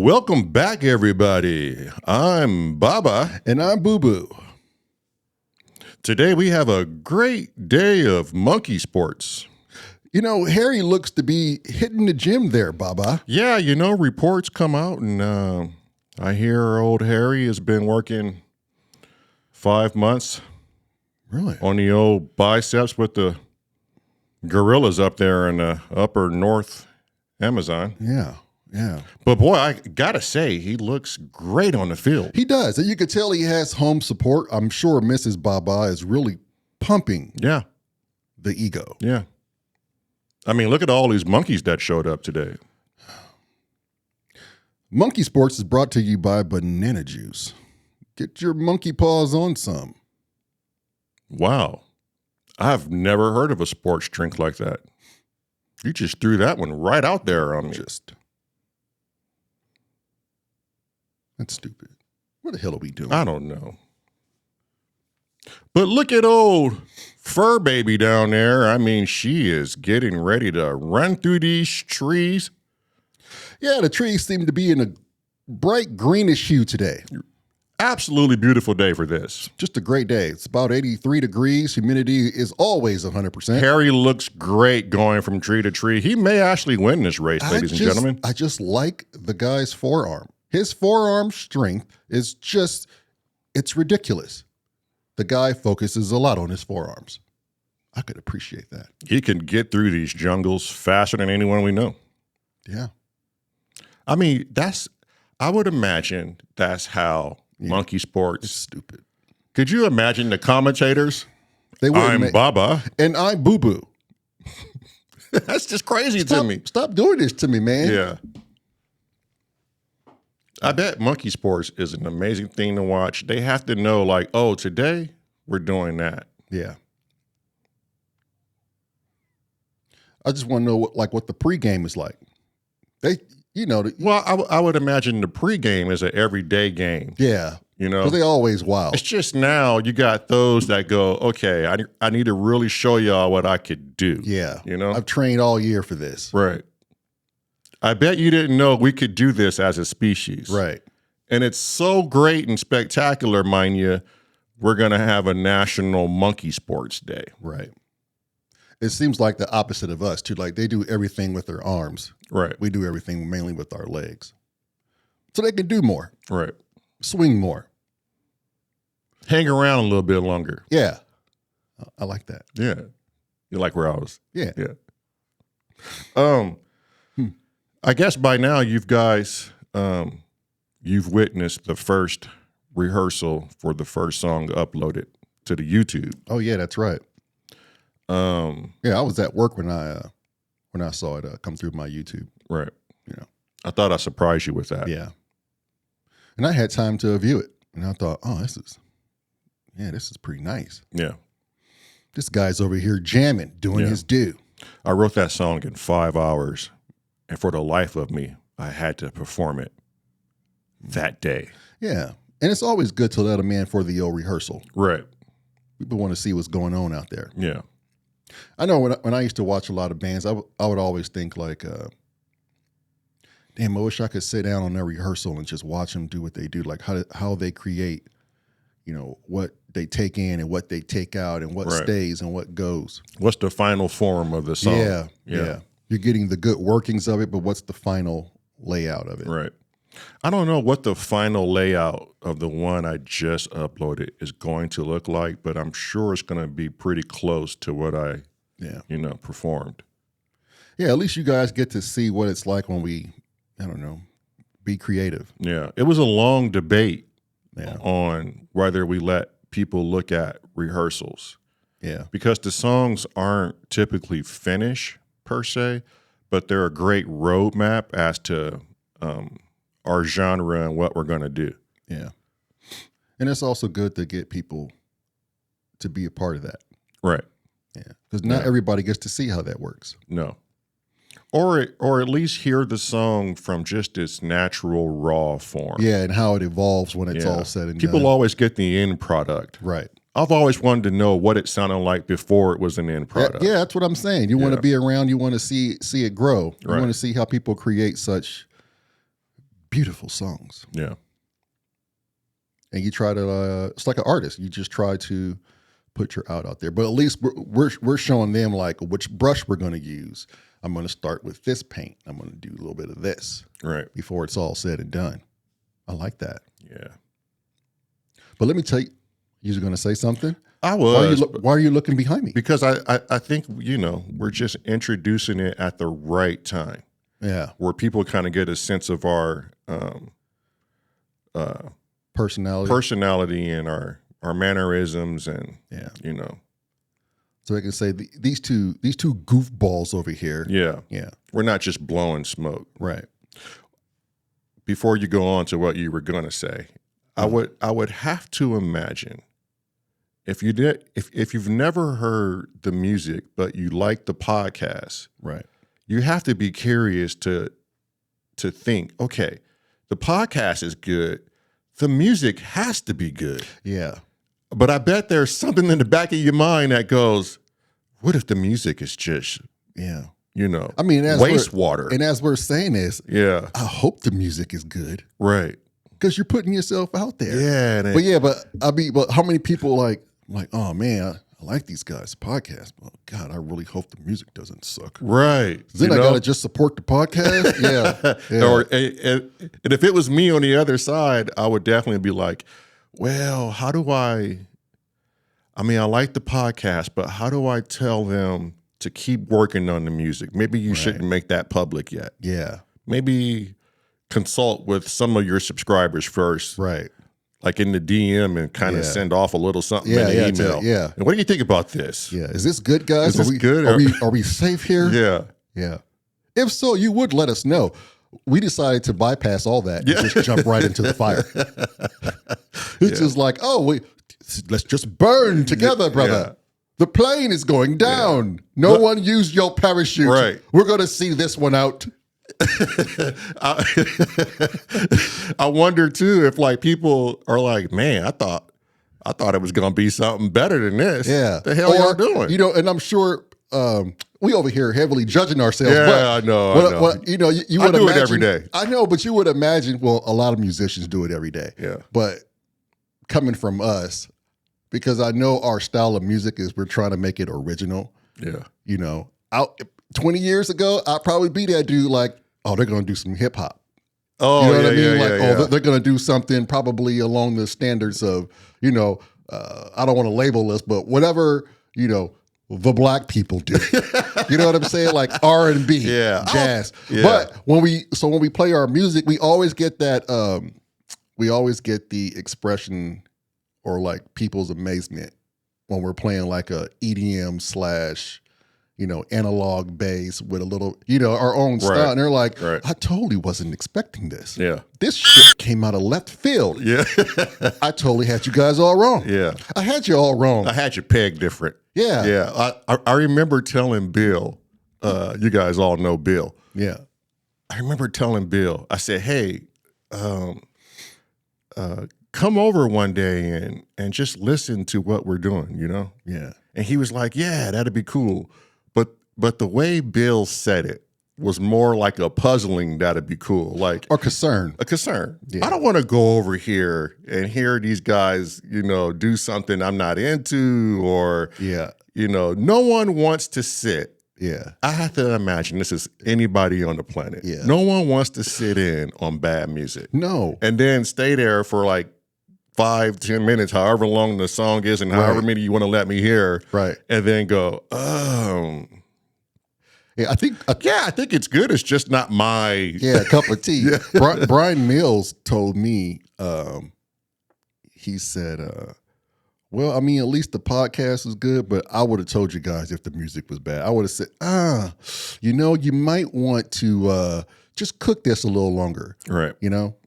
Welcome back, everybody. I'm BAHBAH. And I'm BOOBOO. Today we have a great day of monkey sports. You know, Harry looks to be hitting the gym there, BAHBAH. Yeah, you know, reports come out and I hear old Harry has been working 5 months. Really? On the old biceps with the gorillas up there in the upper North Amazon. Yeah. But boy, I gotta say, he looks great on the field. He does. And you can tell he has home support. I'm sure Mrs. BAHBAH is really pumping Yeah. the ego. Yeah. I mean, look at all these monkeys that showed up today. Monkey Sports is brought to you by Banana Juice. Get your monkey paws on some. Wow. I've never heard of a sports drink like that. You just threw that one right out there on me. That's stupid. What the hell are we doing? I don't know. But look at old fur baby down there. I mean, she is getting ready to run through these trees. Yeah, the trees seem to be in a bright greenish hue today. Absolutely beautiful day for this. Just a great day. It's about 83 degrees. Humidity is always 100%. Harry looks great going from tree to tree. He may actually win this race, ladies and gentlemen. I just like the guy's forearm. His forearm strength is just, it's ridiculous. The guy focuses a lot on his forearms. I could appreciate that. He can get through these jungles faster than anyone we know. Yeah. I mean, I would imagine that's how monkey sports. It's stupid. Could you imagine the commentators? I'm BAHBAH. And I'm BOOBOO. That's just crazy to me. Stop doing this to me, man. Yeah. I bet monkey sports is an amazing thing to watch. They have to know, like, oh, today we're doing that. Yeah. I just want to know what the pregame is like. Well, I would imagine the pregame is an everyday game. Yeah. You know, because they always wild. It's just now you got those that go, okay, I need to really show y'all what I could do. Yeah. You know, I've trained all year for this. Right. I bet you didn't know we could do this as a species. Right. And it's so great and spectacular, mind you, we're going to have a National Monkey Sports Day. Right. It seems like the opposite of us, too. Like, they do everything with their arms. Right. We do everything mainly with our legs. So they can do more. Right. Swing more. Hang around a little bit longer. Yeah. I like that. Yeah. You like where I was? Yeah. Yeah. I guess by now you've witnessed the first rehearsal for the first song uploaded to the YouTube. Oh yeah, that's right. Yeah, I was at work when I saw it come through my YouTube. Right. You know, I thought I'd surprise you with that. Yeah. And I had time to view it, and I thought, oh, this is pretty nice. Yeah. This guy's over here jamming, doing his due. I wrote that song in 5 hours. And for the life of me, I had to perform it that day. Yeah. And it's always good to let them in for the old rehearsal. Right. People want to see what's going on out there. Yeah. I know when I used to watch a lot of bands, I would always think like, damn, I wish I could sit down on their rehearsal and just watch them do what they do, like how they create, you know, what they take in and what they take out and what stays and what goes. What's the final form of the song? Yeah. You're getting the good workings of it, but what's the final layout of it? Right. I don't know what the final layout of the one I just uploaded is going to look like, but I'm sure it's going to be pretty close to what I, performed. Yeah, at least you guys get to see what it's like when we, be creative. Yeah. It was a long debate on whether we let people look at rehearsals. Yeah. Because the songs aren't typically finished per se, but they're a great roadmap as to our genre and what we're going to do. Yeah. And it's also good to get people to be a part of that. Right. Yeah. Because not everybody gets to see how that works. No. Or at least hear the song from just its natural raw form. Yeah, and how it evolves when it's all said and done. People always get the end product. Right. I've always wanted to know what it sounded like before it was an end product. Yeah, that's what I'm saying. You want to be around, you want to see it grow. You want to see how people create such beautiful songs. Yeah. And you try to, it's like an artist. You just try to put your out there. But at least we're showing them like which brush we're going to use. I'm going to start with this paint. I'm going to do a little bit of this. Right. Before it's all said and done. I like that. Yeah. But let me tell you, you're going to say something? I was. Why are you looking behind me? Because I think, we're just introducing it at the right time. Yeah. Where people kind of get a sense of our personality and our mannerisms and, So I can say these two goofballs over here. Yeah. Yeah. We're not just blowing smoke. Right. Before you go on to what you were going to say, I would have to imagine if you've never heard the music, but you like the podcast, right? You have to be curious to think, okay, the podcast is good. The music has to be good. Yeah. But I bet there's something in the back of your mind that goes, what if the music is just, I mean, wastewater? And as we're saying this, I hope the music is good. Right. Because you're putting yourself out there. Yeah. But how many people like, oh man, I like these guys' podcast, but God, I really hope the music doesn't suck. Right. Then I got to just support the podcast. Yeah. And if it was me on the other side, I would definitely be like, well, how do I like the podcast, but how do I tell them to keep working on the music? Maybe you shouldn't make that public yet. Yeah. Maybe consult with some of your subscribers first. Right. Like in the DM and kind of send off a little something in the email. And what do you think about this? Yeah. Is this good, guys? Is this good? Are we safe here? Yeah. Yeah. If so, you would let us know. We decided to bypass all that and just jump right into the fire. It's just like, let's just burn together, brother. Yeah. The plane is going down. No one used your parachute. Right. We're going to see this one out. I wonder too if like people are like, man, I thought it was going to be something better than this. Yeah. The hell y'all doing? And I'm sure we over here heavily judging ourselves. Yeah, but I know. You would do imagine, it every day. I know, but you would imagine, well, a lot of musicians do it every day. Yeah. But coming from us, because I know our style of music is we're trying to make it original. Yeah. 20 years ago, I'd probably be that dude like, oh, they're going to do some hip hop. Oh, you know what I mean? Yeah. They're going to do something probably along the standards of, I don't want to label this, but whatever, the black people do. You know what I'm saying? Like R&B, jazz. But when we play our music, we always get that, we always get the expression or like people's amazement when we're playing like a EDM / analog bass with a little, our own style. And they're like, I totally wasn't expecting this. Yeah. This shit came out of left field. Yeah. I totally had you guys all wrong. Yeah. I had you all wrong. I had you pegged different. Yeah. Yeah. I remember telling Bill, you guys all know Bill. Yeah. I remember telling Bill, I said, hey, come over one day and just listen to what we're doing, Yeah. And he was like, yeah, that'd be cool. But the way Bill said it was more like a puzzling that'd be cool. Like or concern. A concern. Yeah. I don't want to go over here and hear these guys, do something I'm not into or, no one wants to sit. Yeah. I have to imagine this is anybody on the planet. Yeah. No one wants to sit in on bad music. No. And then stay there for like 5-10 minutes, however long the song is and however many you want to let me hear. Right. And then go, yeah, I think it's good. It's just not my cup of tea. Brian Mills told me, he said, well, I mean, at least the podcast is good, but I would have told you guys if the music was bad. I would have said, you might want to just cook this a little longer. Right.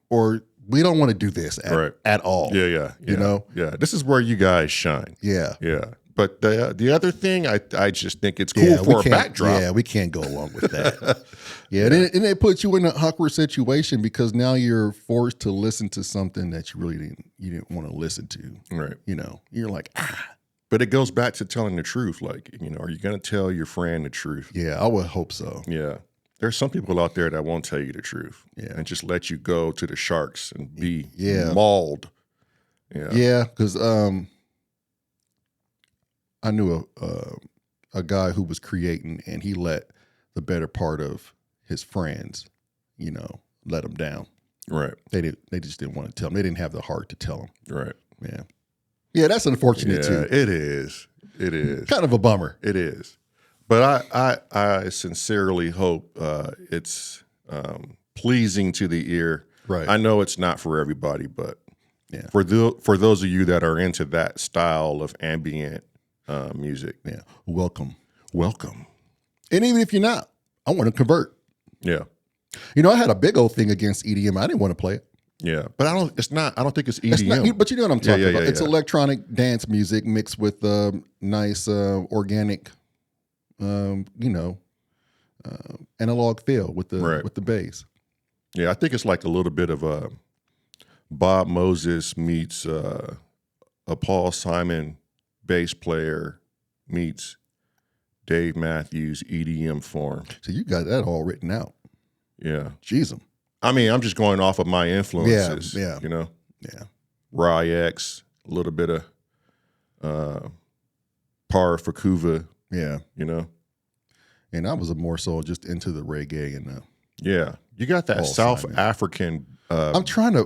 Or we don't want to do this at all. Yeah. Yeah. This is where you guys shine. Yeah. Yeah. But the other thing, I just think it's cool for a backdrop. Yeah, we can't go along with that. And it puts you in an awkward situation because now you're forced to listen to something that you really didn't want to listen to. Right. You're like, But it goes back to telling the truth. Like, are you going to tell your friend the truth? Yeah, I would hope so. Yeah. There's some people out there that won't tell you the truth, and just let you go to the sharks and be mauled. Yeah, because I knew a guy who was creating, and he let the better part of his friends, let him down. Right. They just didn't want to tell him. They didn't have the heart to tell him. Right. Yeah. Yeah, that's unfortunate too. It is. It is. Kind of a bummer. It is. But I sincerely hope it's pleasing to the ear. Right. I know it's not for everybody, but for those of you that are into that style of ambient music, welcome. And even if you're not, I want to convert. Yeah. I had a big old thing against EDM. I didn't want to play it. Yeah, but I don't think it's EDM. But you know what I'm talking about. It's electronic dance music mixed with nice organic, analog feel with the bass. Yeah, I think it's like a little bit of Bob Moses meets a Paul Simon bass player meets Dave Matthews EDM form. So you got that all written out. Yeah. Jeez. I mean, I'm just going off of my influences. Yeah. Yeah. Rye X, a little bit of Par Fakuva. Yeah. And I was more so just into the reggae and you got that South African. I'm trying to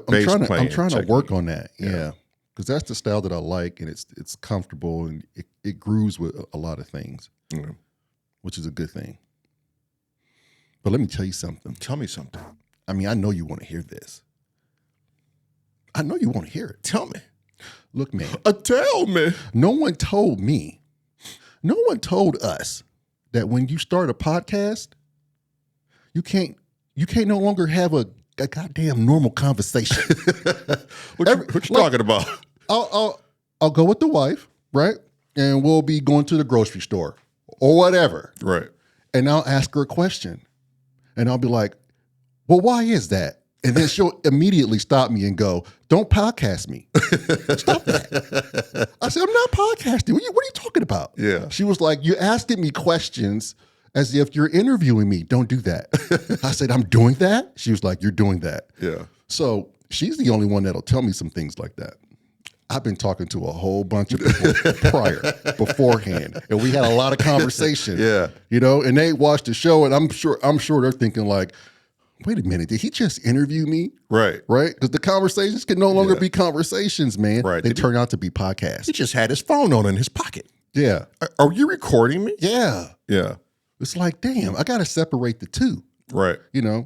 work on that. Yeah. Because that's the style that I like, and it's comfortable, and it grooves with a lot of things, which is a good thing. But let me tell you something. Tell me something. I mean, I know you want to hear this. I know you want to hear it. Tell me. Look, man. Tell me. No one told us that when you start a podcast, you can't no longer have a goddamn normal conversation. What you talking about? I'll go with the wife, right? And we'll be going to the grocery store or whatever. Right. And I'll ask her a question. And I'll be like, well, why is that? And then she'll immediately stop me and go, don't podcast me. Stop that. I said, I'm not podcasting. What are you talking about? Yeah. She was like, you're asking me questions as if you're interviewing me. Don't do that. I said, I'm doing that? She was like, you're doing that. Yeah. So she's the only one that'll tell me some things like that. I've been talking to a whole bunch of people beforehand, and we had a lot of conversation. Yeah. And they watched the show, and I'm sure they're thinking like, wait a minute, did he just interview me? Right. Right? Because the conversations can no longer be conversations, man. Right. They turn out to be podcasts. He just had his phone on in his pocket. Yeah. Are you recording me? Yeah. Yeah. It's like, damn, I got to separate the two. Right.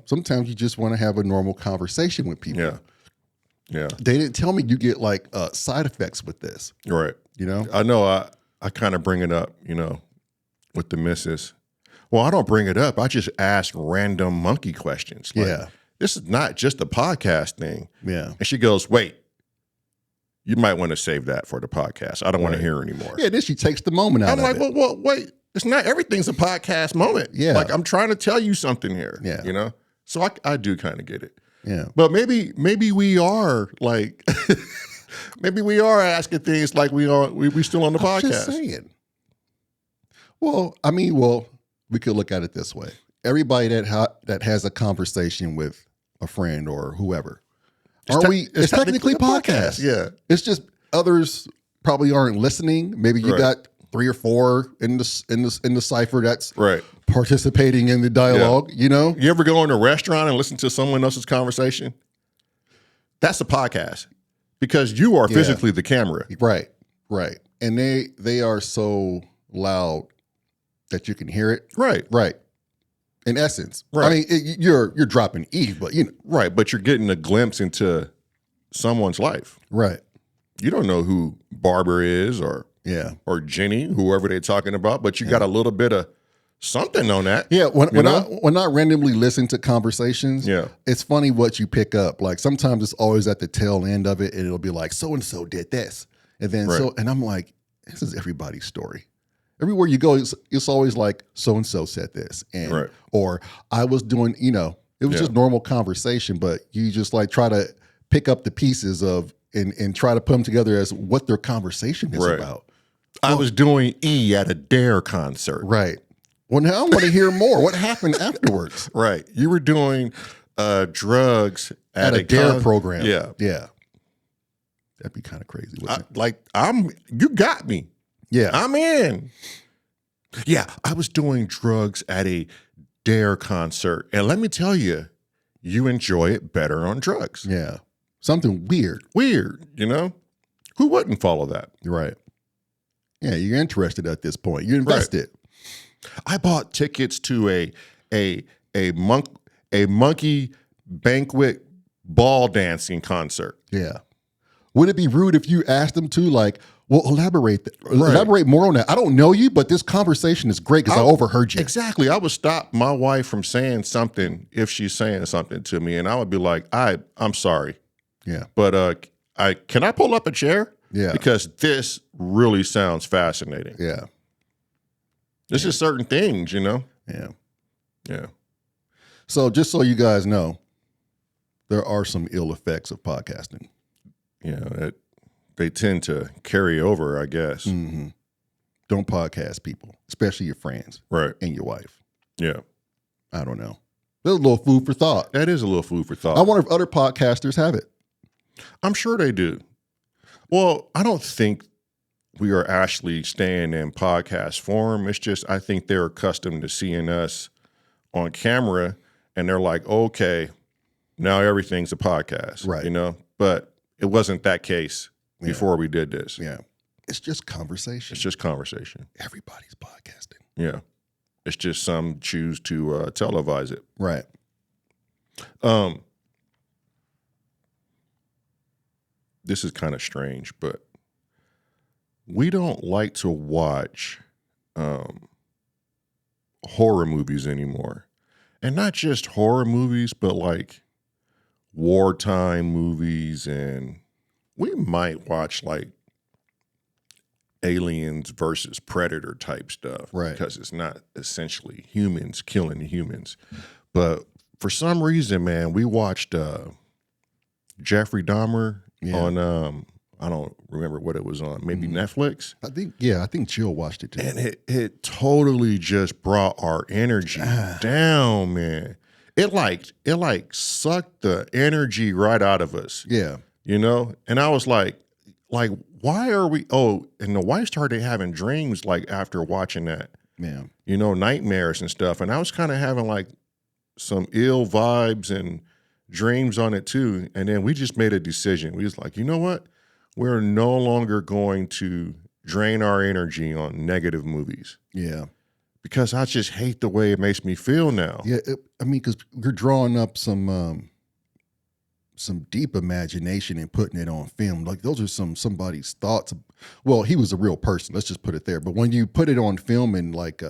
Sometimes you just want to have a normal conversation with people. Yeah. Yeah. They didn't tell me you get like side effects with this. Right. I know I kind of bring it up, with the missus. Well, I don't bring it up. I just ask random monkey questions. Like, this is not just a podcast thing. Yeah. And she goes, wait, you might want to save that for the podcast. I don't want to hear anymore. Yeah, then she takes the moment out of it. I'm like, well, wait. It's not everything's a podcast moment. Yeah. Like, I'm trying to tell you something here. Yeah. So I do kind of get it. Yeah. But maybe we are like, maybe we are asking things like we still on the podcast. Just saying. Well, we could look at it this way. Everybody that has a conversation with a friend or whoever, it's technically a podcast. Yeah. It's just others probably aren't listening. Maybe you got 3 or 4 in the cipher that's participating in the dialogue, You ever go in a restaurant and listen to someone else's conversation? That's a podcast because you are physically the camera. Right. And they are so loud that you can hear it. Right. In essence. Right. I mean, you're dropping E, but Right, but you're getting a glimpse into someone's life. Right. You don't know who Barbara is or Jenny, whoever they're talking about, but you got a little bit of something on that. Yeah, when I randomly listen to conversations, it's funny what you pick up. Like sometimes it's always at the tail end of it, and it'll be like, so and so did this. And then and I'm like, this is everybody's story. Everywhere you go, it's always like so and so said this. And or I was doing, it was just normal conversation, but you just like try to pick up the pieces of and try to put them together as what their conversation is about. I was doing E at a Dare concert. Right. Well, now I want to hear more. What happened afterwards? Right. You were doing drugs at a DARE program. Yeah. Yeah. That'd be kind of crazy. You got me. Yeah. I'm in. Yeah. I was doing drugs at a DARE concert. And let me tell you, you enjoy it better on drugs. Yeah. Something weird. Weird, you know? Who wouldn't follow that? Right. Yeah, you're interested at this point. You invested. Right. I bought tickets to a monkey banquet ball dancing concert. Yeah. Would it be rude if you asked them to, like, well, elaborate more on that? I don't know you, but this conversation is great because I overheard you. Exactly. I would stop my wife from saying something if she's saying something to me, and I would be like, I'm sorry. Yeah. But can I pull up a chair? Yeah. Because this really sounds fascinating. Yeah. This is certain things, you know? Yeah. Yeah. So just so you guys know, there are some ill effects of podcasting. Yeah, they tend to carry over, I guess. Mm-hmm. Don't podcast people, especially your friends. Right. And your wife. Yeah. I don't know. There's a little food for thought. That is a little food for thought. I wonder if other podcasters have it. I'm sure they do. Well, I don't think we are actually staying in podcast form. It's just I think they're accustomed to seeing us on camera, and they're like, okay, now everything's a podcast. Right. You know? But it wasn't that case before we did this. Yeah. It's just conversation. It's just conversation. Everybody's podcasting. Yeah. It's just some choose to televise it. Right. This is kind of strange, but we don't like to watch horror movies anymore. And not just horror movies, but like wartime movies, and we might watch like Aliens versus Predator type stuff, right? Because it's not essentially humans killing humans. But for some reason, man, we watched Jeffrey Dahmer on I don't remember what it was on, maybe Netflix. I think Jill watched it too. And it totally just brought our energy down, man. It like sucked the energy right out of us. Yeah. You know? And I was like, why are we, and the wife started having dreams like after watching that. Yeah. You know, nightmares and stuff. And I was kind of having like some ill vibes and dreams on it too. And then we just made a decision. We was like, you know what? We're no longer going to drain our energy on negative movies. Yeah. Because I just hate the way it makes me feel now. Yeah, because you're drawing up some deep imagination and putting it on film. Like those are somebody's thoughts. Well, he was a real person. Let's just put it there. But when you put it on film and like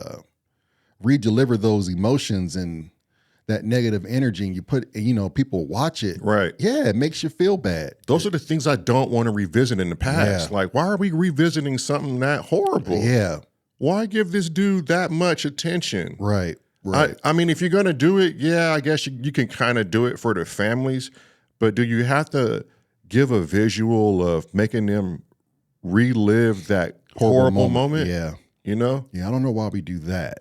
re-deliver those emotions and that negative energy, and you put, people watch it. Right. Yeah, it makes you feel bad. Those are the things I don't want to revisit in the past. Yeah. Like, why are we revisiting something that horrible? Yeah. Why give this dude that much attention? Right. Right. I mean, if you're going to do it, yeah, I guess you can kind of do it for the families, but do you have to give a visual of making them relive that horrible moment? Yeah. You know? Yeah, I don't know why we do that.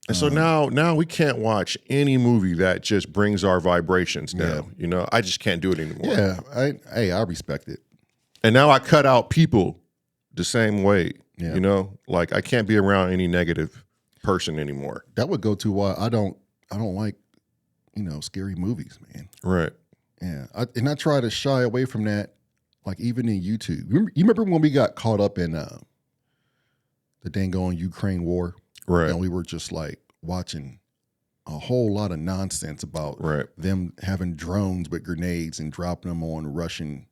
And so now we can't watch any movie that just brings our vibrations down. Yeah. You know, I just can't do it anymore. Yeah, I respect it. And now I cut out people the same way. Yeah. You know, like I can't be around any negative person anymore. That would go to why I don't like, scary movies, man. Right. Yeah. I try to shy away from that, like even in YouTube. You remember when we got caught up in the dang on Ukraine war? Right. And we were just like watching a whole lot of nonsense about them having drones with grenades and dropping them on Russian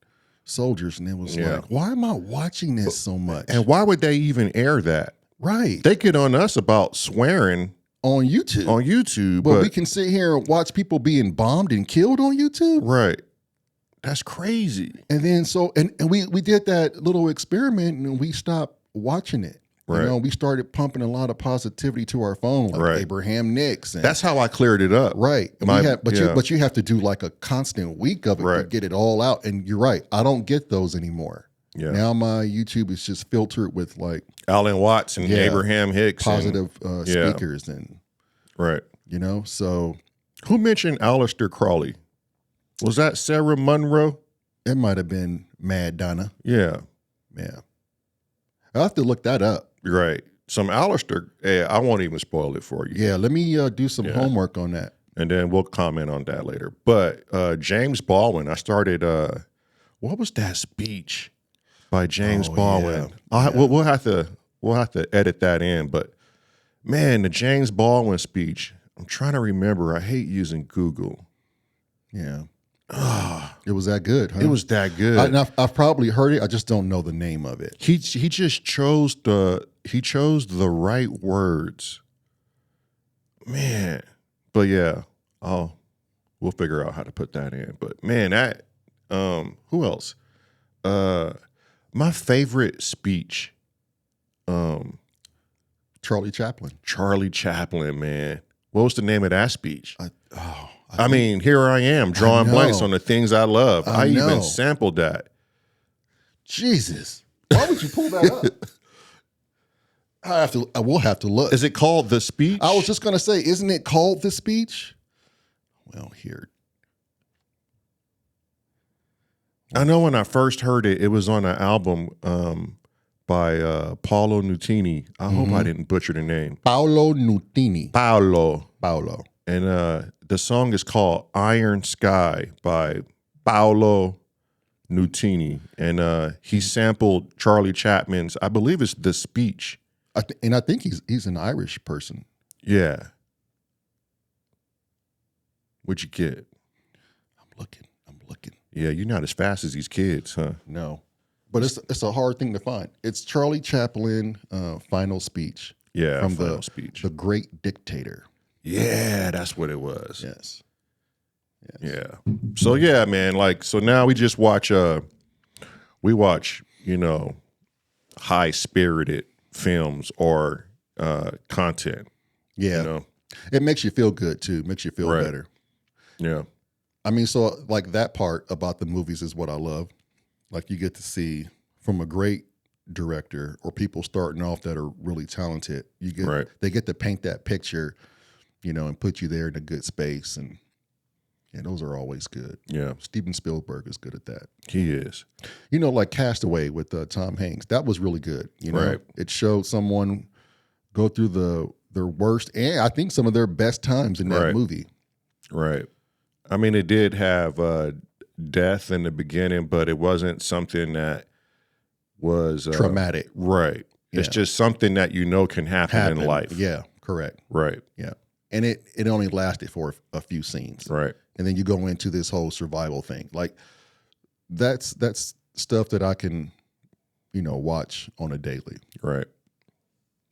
soldiers. And it was like, why am I watching this so much? And why would they even air that? Right. They get on us about swearing on YouTube. But we can sit here and watch people being bombed and killed on YouTube. Right. That's crazy. And then and we did that little experiment and we stopped watching it. Right. We started pumping a lot of positivity to our phone, like Abraham Nix. And, that's how I cleared it up. Right. But you have to do like a constant week of it to get it all out. And you're right. I don't get those anymore. Yeah. Now my YouTube is just filtered with like Alan Watts and Abraham Hicks. Positive speakers and, right. You know, so. Who mentioned Aleister Crowley? Was that Sarah Monroe? It might have been Mad Donna. Yeah. Yeah. I'll have to look that up. Right. Some Aleister, I won't even spoil it for you. Yeah, let me do some homework on that. And then we'll comment on that later. But James Baldwin, I started, what was that speech by James Baldwin? Yeah. We'll have to edit that in. But man, the James Baldwin speech, I'm trying to remember. I hate using Google. Yeah. It was that good, huh? It was that good. I've probably heard it. I just don't know the name of it. He just chose the right words. Man. But yeah, we'll figure out how to put that in. But man, that who else? My favorite speech. Charlie Chaplin. Charlie Chaplin, man. What was the name of that speech? I mean, here I am drawing blanks on the things I love. I even sampled that. Jesus. Why would you pull that up? I will have to look. Is it called The Speech? I was just going to say, isn't it called The Speech? Well, here. I know when I first heard it, it was on an album by Paolo Nutini. I hope I didn't butcher the name. Paolo Nutini. Paolo. And the song is called Iron Sky by Paolo Nutini. And he sampled Charlie Chapman's, I believe it's The Speech. I think he's an Irish person. Yeah. What'd you get? I'm looking. Yeah, you're not as fast as these kids, huh? No. But it's a hard thing to find. It's Charlie Chaplin final speech. Yeah, from final speech. The Great Dictator. Yeah, that's what it was. Yes. Yeah. So yeah, man, like so now we just watch high-spirited films or content. Yeah. You know? It makes you feel good too. Makes you feel better. Yeah. I mean, so like that part about the movies is what I love. Like you get to see from a great director or people starting off that are really talented. They get to paint that picture, and put you there in a good space, and those are always good. Yeah. Steven Spielberg is good at that. He is. Like Castaway with Tom Hanks. That was really good. Right. It showed someone go through their worst and I think some of their best times in that movie. Right. I mean, it did have death in the beginning, but it wasn't something that was traumatic. Right. Yeah. It's just something that can happen in life. Yeah, correct. Right. Yeah. And it only lasted for a few scenes. Right. And then you go into this whole survival thing. Like that's stuff that I can, watch on a daily. Right.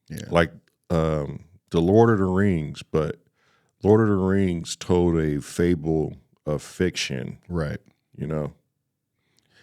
Yeah. Like the Lord of the Rings, but Lord of the Rings told a fable of fiction. Right.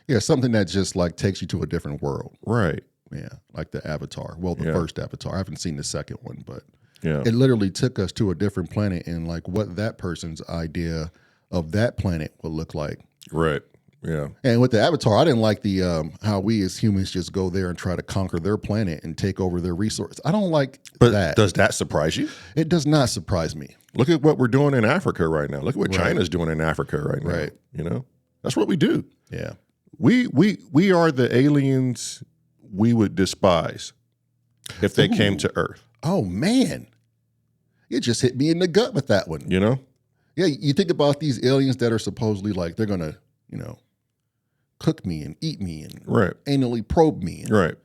Yeah, something that just like takes you to a different world. Right. Yeah. Like the Avatar. Well, the first Avatar. I haven't seen the second one, but it literally took us to a different planet and like what that person's idea of that planet would look like. Right. Yeah. And with the Avatar, I didn't like the how we as humans just go there and try to conquer their planet and take over their resources. I don't like that. Does that surprise you? It does not surprise me. Look at what we're doing in Africa right now. Look at what China's doing in Africa right now. Right. That's what we do. Yeah. We are the aliens we would despise if they came to Earth. Oh man. You just hit me in the gut with that one. Yeah, you think about these aliens that are supposedly like they're gonna, cook me and eat me and anally probe me. Right.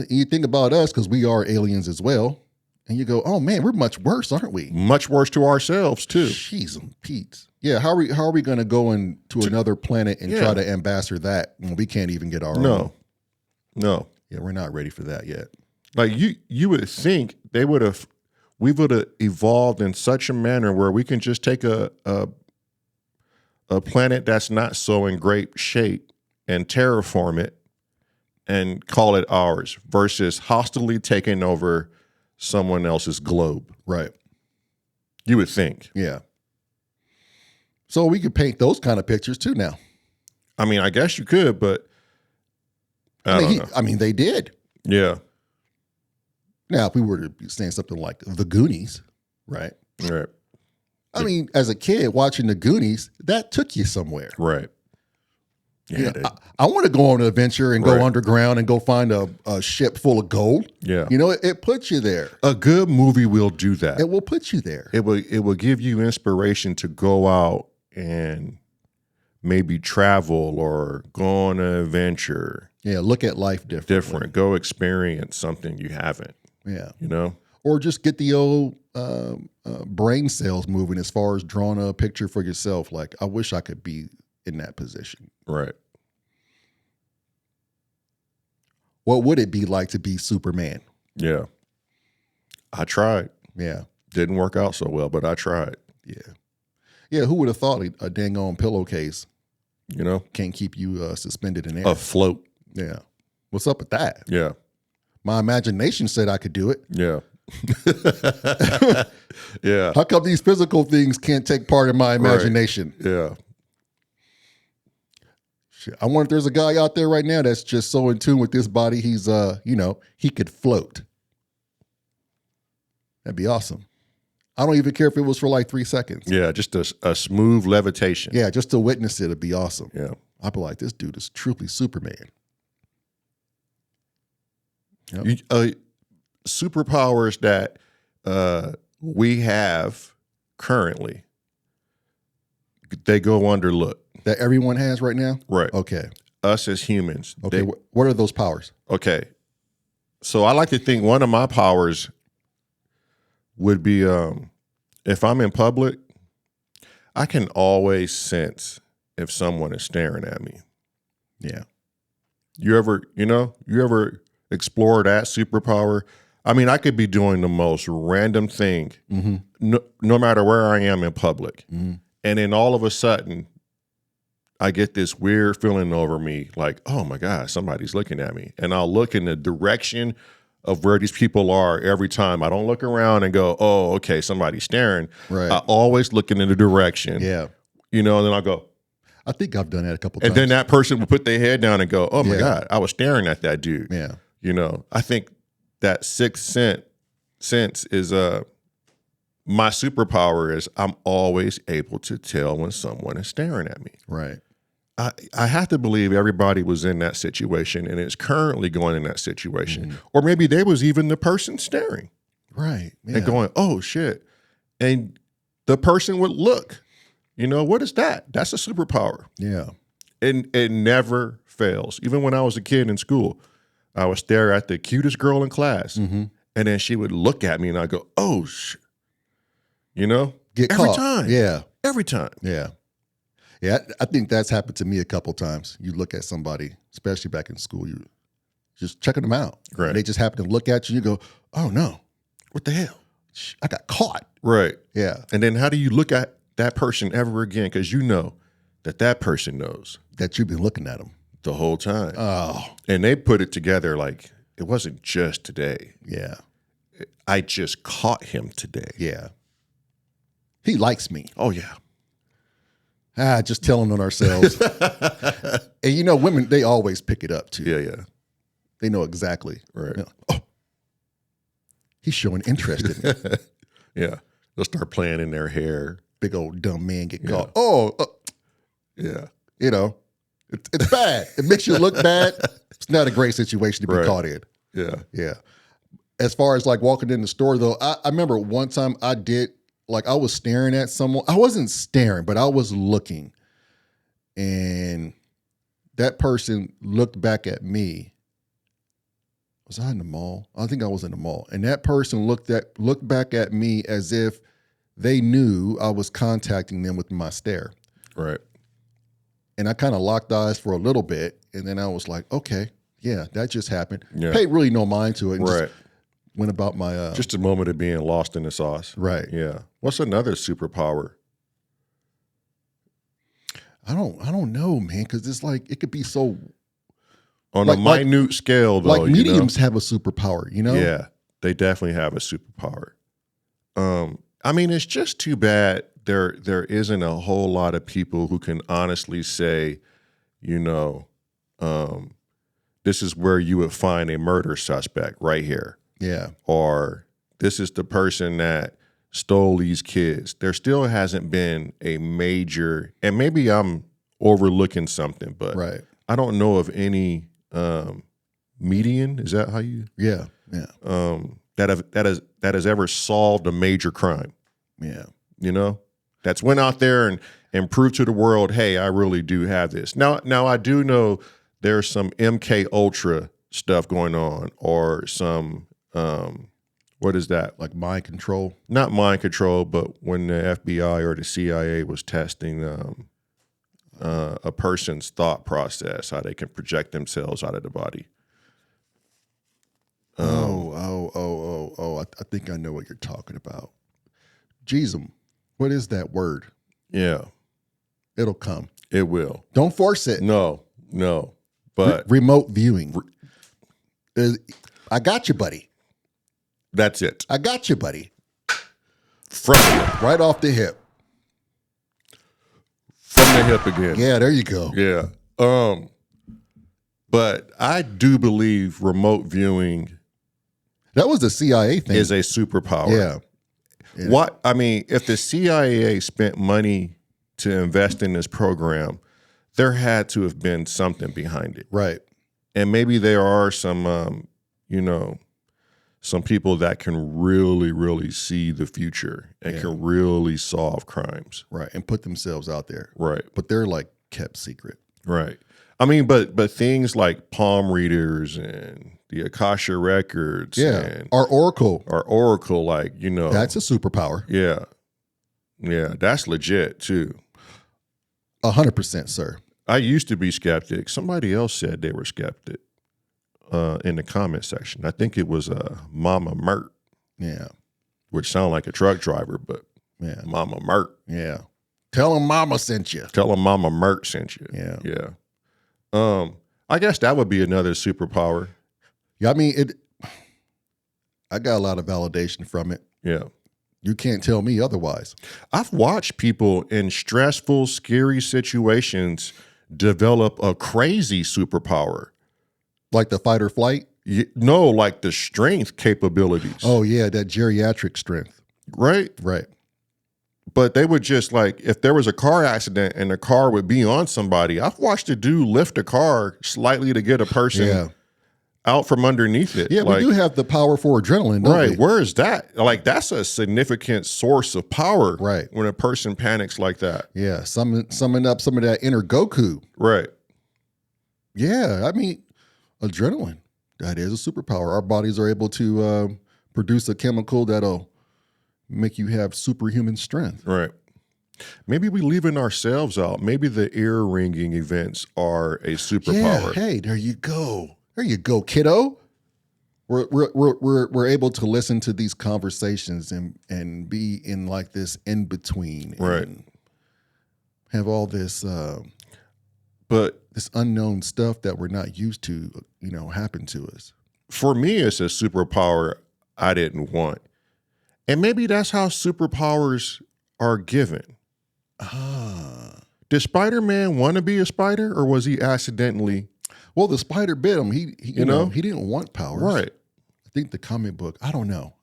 You think about us because we are aliens as well. And you go, oh man, we're much worse, aren't we? Much worse to ourselves too. Jeez and Pete. Yeah, how are we going to go into another planet and try to ambassador that when we can't even get our own? No. Yeah, we're not ready for that yet. Like you would think we would have evolved in such a manner where we can just take a planet that's not so in great shape and terraform it and call it ours versus hostilely taking over someone else's globe. Right. You would think. Yeah. So we could paint those kind of pictures too now. I mean, I guess you could, but I don't know. I mean, they did. Yeah. Now, if we were to be saying something like The Goonies, right? Right. I mean, as a kid watching The Goonies, that took you somewhere. Right. Yeah. I want to go on an adventure and go underground and go find a ship full of gold. Yeah. You know, it puts you there. A good movie will do that. It will put you there. It will give you inspiration to go out and maybe travel or go on an adventure. Yeah, look at life differently. Go experience something you haven't. Yeah. You know? Or just get the old brain cells moving as far as drawing a picture for yourself. Like, I wish I could be in that position. Right. What would it be like to be Superman? Yeah. I tried. Yeah. Didn't work out so well, but I tried. Yeah. Yeah, who would have thought a dang on pillowcase, you know, can't keep you suspended in air? Afloat. Yeah. What's up with that? Yeah. My imagination said I could do it. Yeah. Yeah. How come these physical things can't take part in my imagination? Right. Yeah. Shit. I wonder if there's a guy out there right now that's just so in tune with this body, he's you know, he could float. That'd be awesome. I don't even care if it was for like 3 seconds. Yeah, just a smooth levitation. Yeah, just to witness it would be awesome. Yeah. I'd be like, this dude is truly Superman. Yep. Superpowers that we have currently, they go underlooked. That everyone has right now? Right. Okay. Us as humans. Okay. What are those powers? Okay. So I like to think one of my powers would be if I'm in public, I can always sense if someone is staring at me. Yeah. You ever explore that superpower? I mean, I could be doing the most random thing, no matter where I am in public. And then all of a sudden, I get this weird feeling over me like, oh my God, somebody's looking at me. And I'll look in the direction of where these people are every time. I don't look around and go, oh, okay, somebody's staring. Right. I always look in the direction. Yeah. You know, and then I'll go. I think I've done that a couple times. And then that person will put their head down and go, oh my God, I was staring at that dude. Yeah. You know, I think that sixth sense is my superpower is I'm always able to tell when someone is staring at me. Right. I have to believe everybody was in that situation and is currently going in that situation. Or maybe they was even the person staring. Right. Yeah. And going, oh shit. And the person would look, you know, what is that? That's a superpower. Yeah. And it never fails. Even when I was a kid in school, I would stare at the cutest girl in class. And then she would look at me and I'd go, oh shit. You know? Get every caught. time. Yeah. Every time. Yeah. Yeah, I think that's happened to me a couple times. You look at somebody, especially back in school, you just checking them out. Right. They just happen to look at you. You go, oh no, what the hell? I got caught. Right. Yeah. And then how do you look at that person ever again? Because you know that person knows that you've been looking at them the whole time. Oh. And they put it together like it wasn't just today. Yeah. I just caught him today. Yeah. He likes me. Oh yeah. Just telling on ourselves. And you know, women, they always pick it up too. Yeah, yeah. They know exactly. Right. You know, oh, he's showing interest in me. Yeah. They'll start playing in their hair. Big old dumb man get caught. Oh, yeah. You know, it's bad. It makes you look bad. It's not a great situation to be caught in. Yeah. Yeah. As far as like walking in the store though, I remember one time I was staring at someone. I wasn't staring, but I was looking. And that person looked back at me. Was I in the mall? I think I was in the mall. And that person looked back at me as if they knew I was contacting them with my stare. Right. And I kind of locked eyes for a little bit. And then I was like, okay, yeah, that just happened. Yeah. Paid really no mind to it. And right. Just went about my just a moment of being lost in the sauce. Right. Yeah. What's another superpower? I don't know, man, because it's like it could be so on a minute scale though. Like mediums have a superpower, you know? Yeah, they definitely have a superpower. I mean, it's just too bad there isn't a whole lot of people who can honestly say, you know, this is where you would find a murder suspect right here. Yeah. Or this is the person that stole these kids. There still hasn't been a major, and maybe I'm overlooking something, but Right. I don't know of any median. Is that how you? Yeah. That has ever solved a major crime. Yeah. You know, that's went out there and proved to the world, hey, I really do have this. Now I do know there's some MK Ultra stuff going on, or some what is that? Like mind control? Not mind control, but when the FBI or the CIA was testing a person's thought process, how they can project themselves out of the body. I think I know what you're talking about. Jesus, what is that word? Yeah. It'll come. It will. Don't force it. No. But remote viewing. I got you, buddy. That's it. I got you, buddy. From the hip. Right off the hip. From the hip again. Yeah, there you go. Yeah. But I do believe remote viewing, that was the CIA thing, is a superpower. Yeah. What I mean, if the CIA spent money to invest in this program, there had to have been something behind it. Right. And maybe there are some some people that can really, really see the future and can really solve crimes. Right. And put themselves out there. Right. But they're like kept secret. Right. I mean, but things like palm readers and the Akasha records, and our Oracle, like, that's a superpower. Yeah, that's legit too. 100%, sir. I used to be skeptic. Somebody else said they were skeptic in the comment section. I think it was Mama Mert. Yeah, which sound like a truck driver, but Mama Mert. Yeah, tell him Mama sent you. Tell him Mama Mert sent you. Yeah. I guess that would be another superpower. Yeah, I mean I got a lot of validation from it. Yeah. You can't tell me otherwise. I've watched people in stressful, scary situations develop a crazy superpower. Like the fight or flight? No, like the strength capabilities. Oh, yeah, that geriatric strength. Right? Right. But they would just, like, if there was a car accident and the car would be on somebody, I've watched a dude lift a car slightly to get a person out from underneath it. Yeah, like, we do have the power for adrenaline, don't right. we? Where is that? Like, that's a significant source of power. Right. When a person panics like that. Yeah, summon up some of that inner Goku. Right. Yeah, I mean, adrenaline, that is a superpower. Our bodies are able to produce a chemical that'll make you have superhuman strength. Right. Maybe we leaving ourselves out. Maybe the ear ringing events are a superpower. Yeah, hey, there you go. There you go, kiddo. We're able to listen to these conversations and be in like this in between, right? And have all this, but this unknown stuff that we're not used to, happen to us. For me, it's a superpower I didn't want, and maybe that's how superpowers are given. Did Spider-Man want to be a spider, or was he accidentally? Well, the spider bit him. He didn't want powers. Right. I think the comic book, I don't know.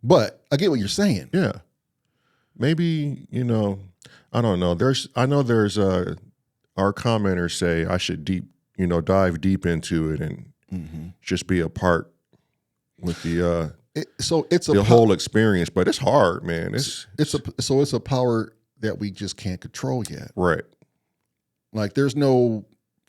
But I get what you're saying. Yeah. Maybe, I don't know. There's our commenters say I should dive deep into it and just be a part with the whole experience. But it's hard, man. It's a power that we just can't control yet. Right. Like there's no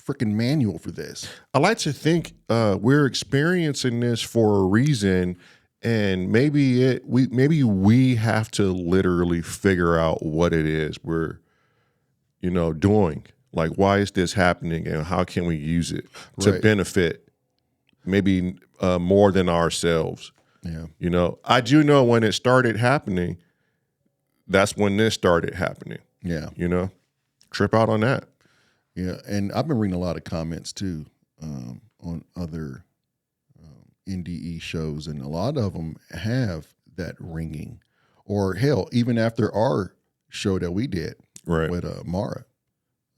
freaking manual for this. I like to think we're experiencing this for a reason, and maybe we have to literally figure out what it is we're doing. Like, why is this happening, and how can we use it to benefit maybe more than ourselves? Yeah. I do know when it started happening, that's when this started happening. Yeah. Trip out on that. Yeah, and I've been reading a lot of comments too on other NDE shows, and a lot of them have that ringing, or hell, even after our show that we did with Mara,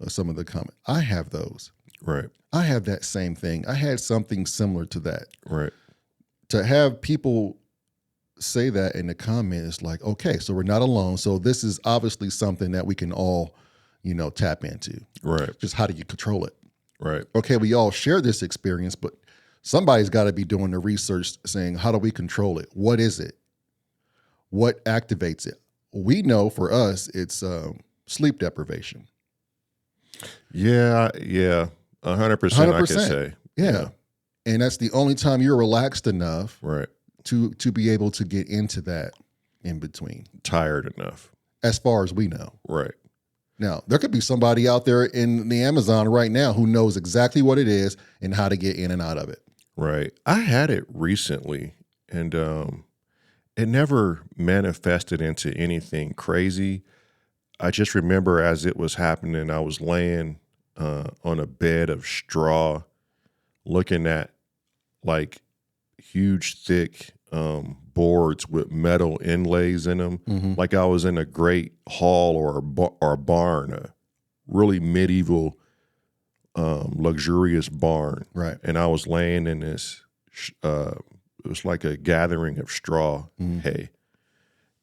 some of the comments, I have those. Right. I have that same thing. I had something similar to that. Right. To have people say that in the comments, like, okay, so we're not alone. So this is obviously something that we can all, tap into. Right. Just how do you control it? Right. Okay, we all share this experience, but somebody's got to be doing the research saying, how do we control it? What is it? What activates it? We know for us, it's sleep deprivation. Yeah. 100%. I can say. Yeah. And that's the only time you're relaxed enough right. to be able to get into that in between. Tired enough. As far as we know. Right. Now, there could be somebody out there in the Amazon right now who knows exactly what it is and how to get in and out of it. Right. I had it recently, and it never manifested into anything crazy. I just remember as it was happening, I was laying on a bed of straw, looking at like huge, thick boards with metal inlays in them, like I was in a great hall or a barn, a really medieval, luxurious barn. Right. And I was laying in this, it was like a gathering of straw hay.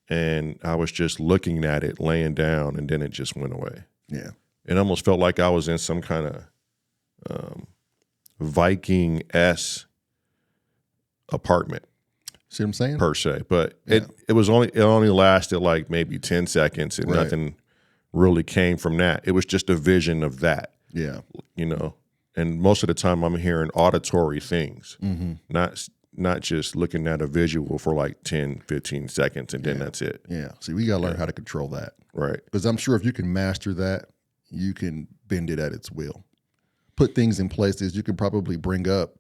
And I was just looking at it, laying down, and then it just went away. Yeah. It almost felt like I was in some kind of Viking-esque apartment. See what I'm saying? Per se. But it only lasted like maybe 10 seconds, and nothing really came from that. It was just a vision of that. Yeah. And most of the time I'm hearing auditory things, not just looking at a visual for like 10, 15 seconds, and then that's it. Yeah. See, we got to learn how to control that. Right. Because I'm sure if you can master that, you can bend it at its will. Put things in places. You can probably bring up,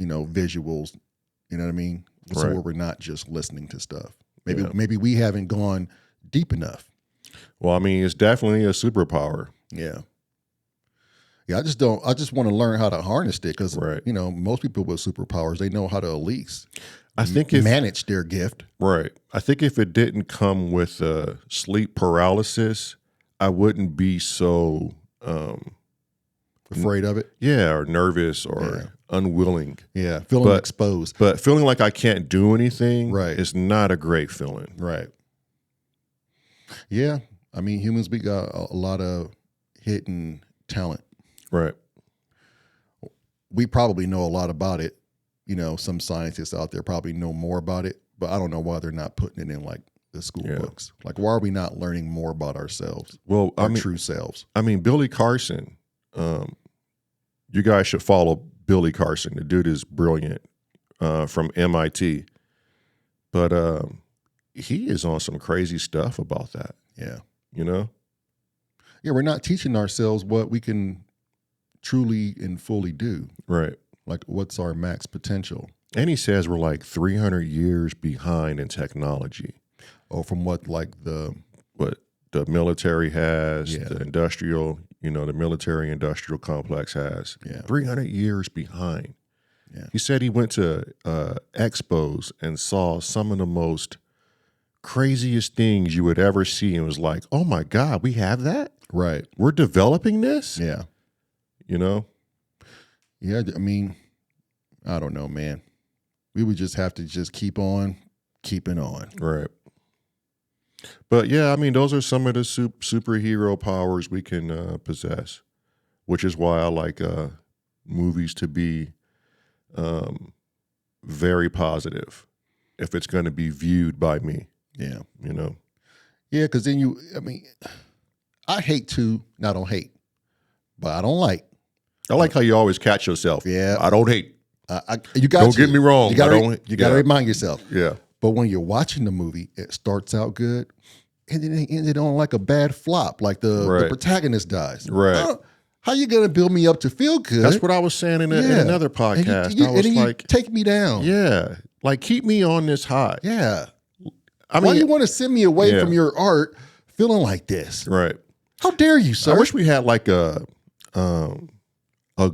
visuals, you know what I mean? So where we're not just listening to stuff. Maybe we haven't gone deep enough. Well, I mean, it's definitely a superpower. Yeah. Yeah, I just want to learn how to harness it because, most people with superpowers, they know how to at least manage their gift. Right. I think if it didn't come with sleep paralysis, I wouldn't be so afraid of it. Yeah, or nervous or unwilling. Yeah, feeling exposed. But feeling like I can't do anything is not a great feeling. Right. Yeah. I mean, humans, we got a lot of hidden talent. Right. We probably know a lot about it. Some scientists out there probably know more about it, but I don't know why they're not putting it in like the school books. Like, why are we not learning more about ourselves? Well, our true selves. I mean, Billy Carson, you guys should follow Billy Carson. The dude is brilliant, from MIT, but he is on some crazy stuff about that. Yeah. Yeah, we're not teaching ourselves what we can truly and fully do. Right. Like, what's our max potential? And he says we're like 300 years behind in technology. Oh, from what the military has, the industrial, the military industrial complex has. Yeah. 300 years behind. Yeah. He said he went to expos and saw some of the most craziest things you would ever see and was like, oh my God, we have that? Right. We're developing this? Yeah. Yeah, I mean, I don't know, man. We would just have to just keep on keeping on. Right. But yeah, I mean, those are some of the superhero powers we can possess, which is why I like movies to be very positive if it's going to be viewed by me. Yeah. Yeah, because then I hate to, I don't hate, but I don't like. I like how you always catch yourself. Yeah. I don't hate. Don't get me wrong. You got to remind yourself. Yeah. But when you're watching the movie, it starts out good, and then it ended on like a bad flop, like the protagonist dies. Right. How you gonna build me up to feel good? That's what I was saying in another podcast. I was like, take me down. Yeah. Like, keep me on this high. Yeah. I mean, why do you want to send me away from your art feeling like this? Right. How dare you, sir? I wish we had like a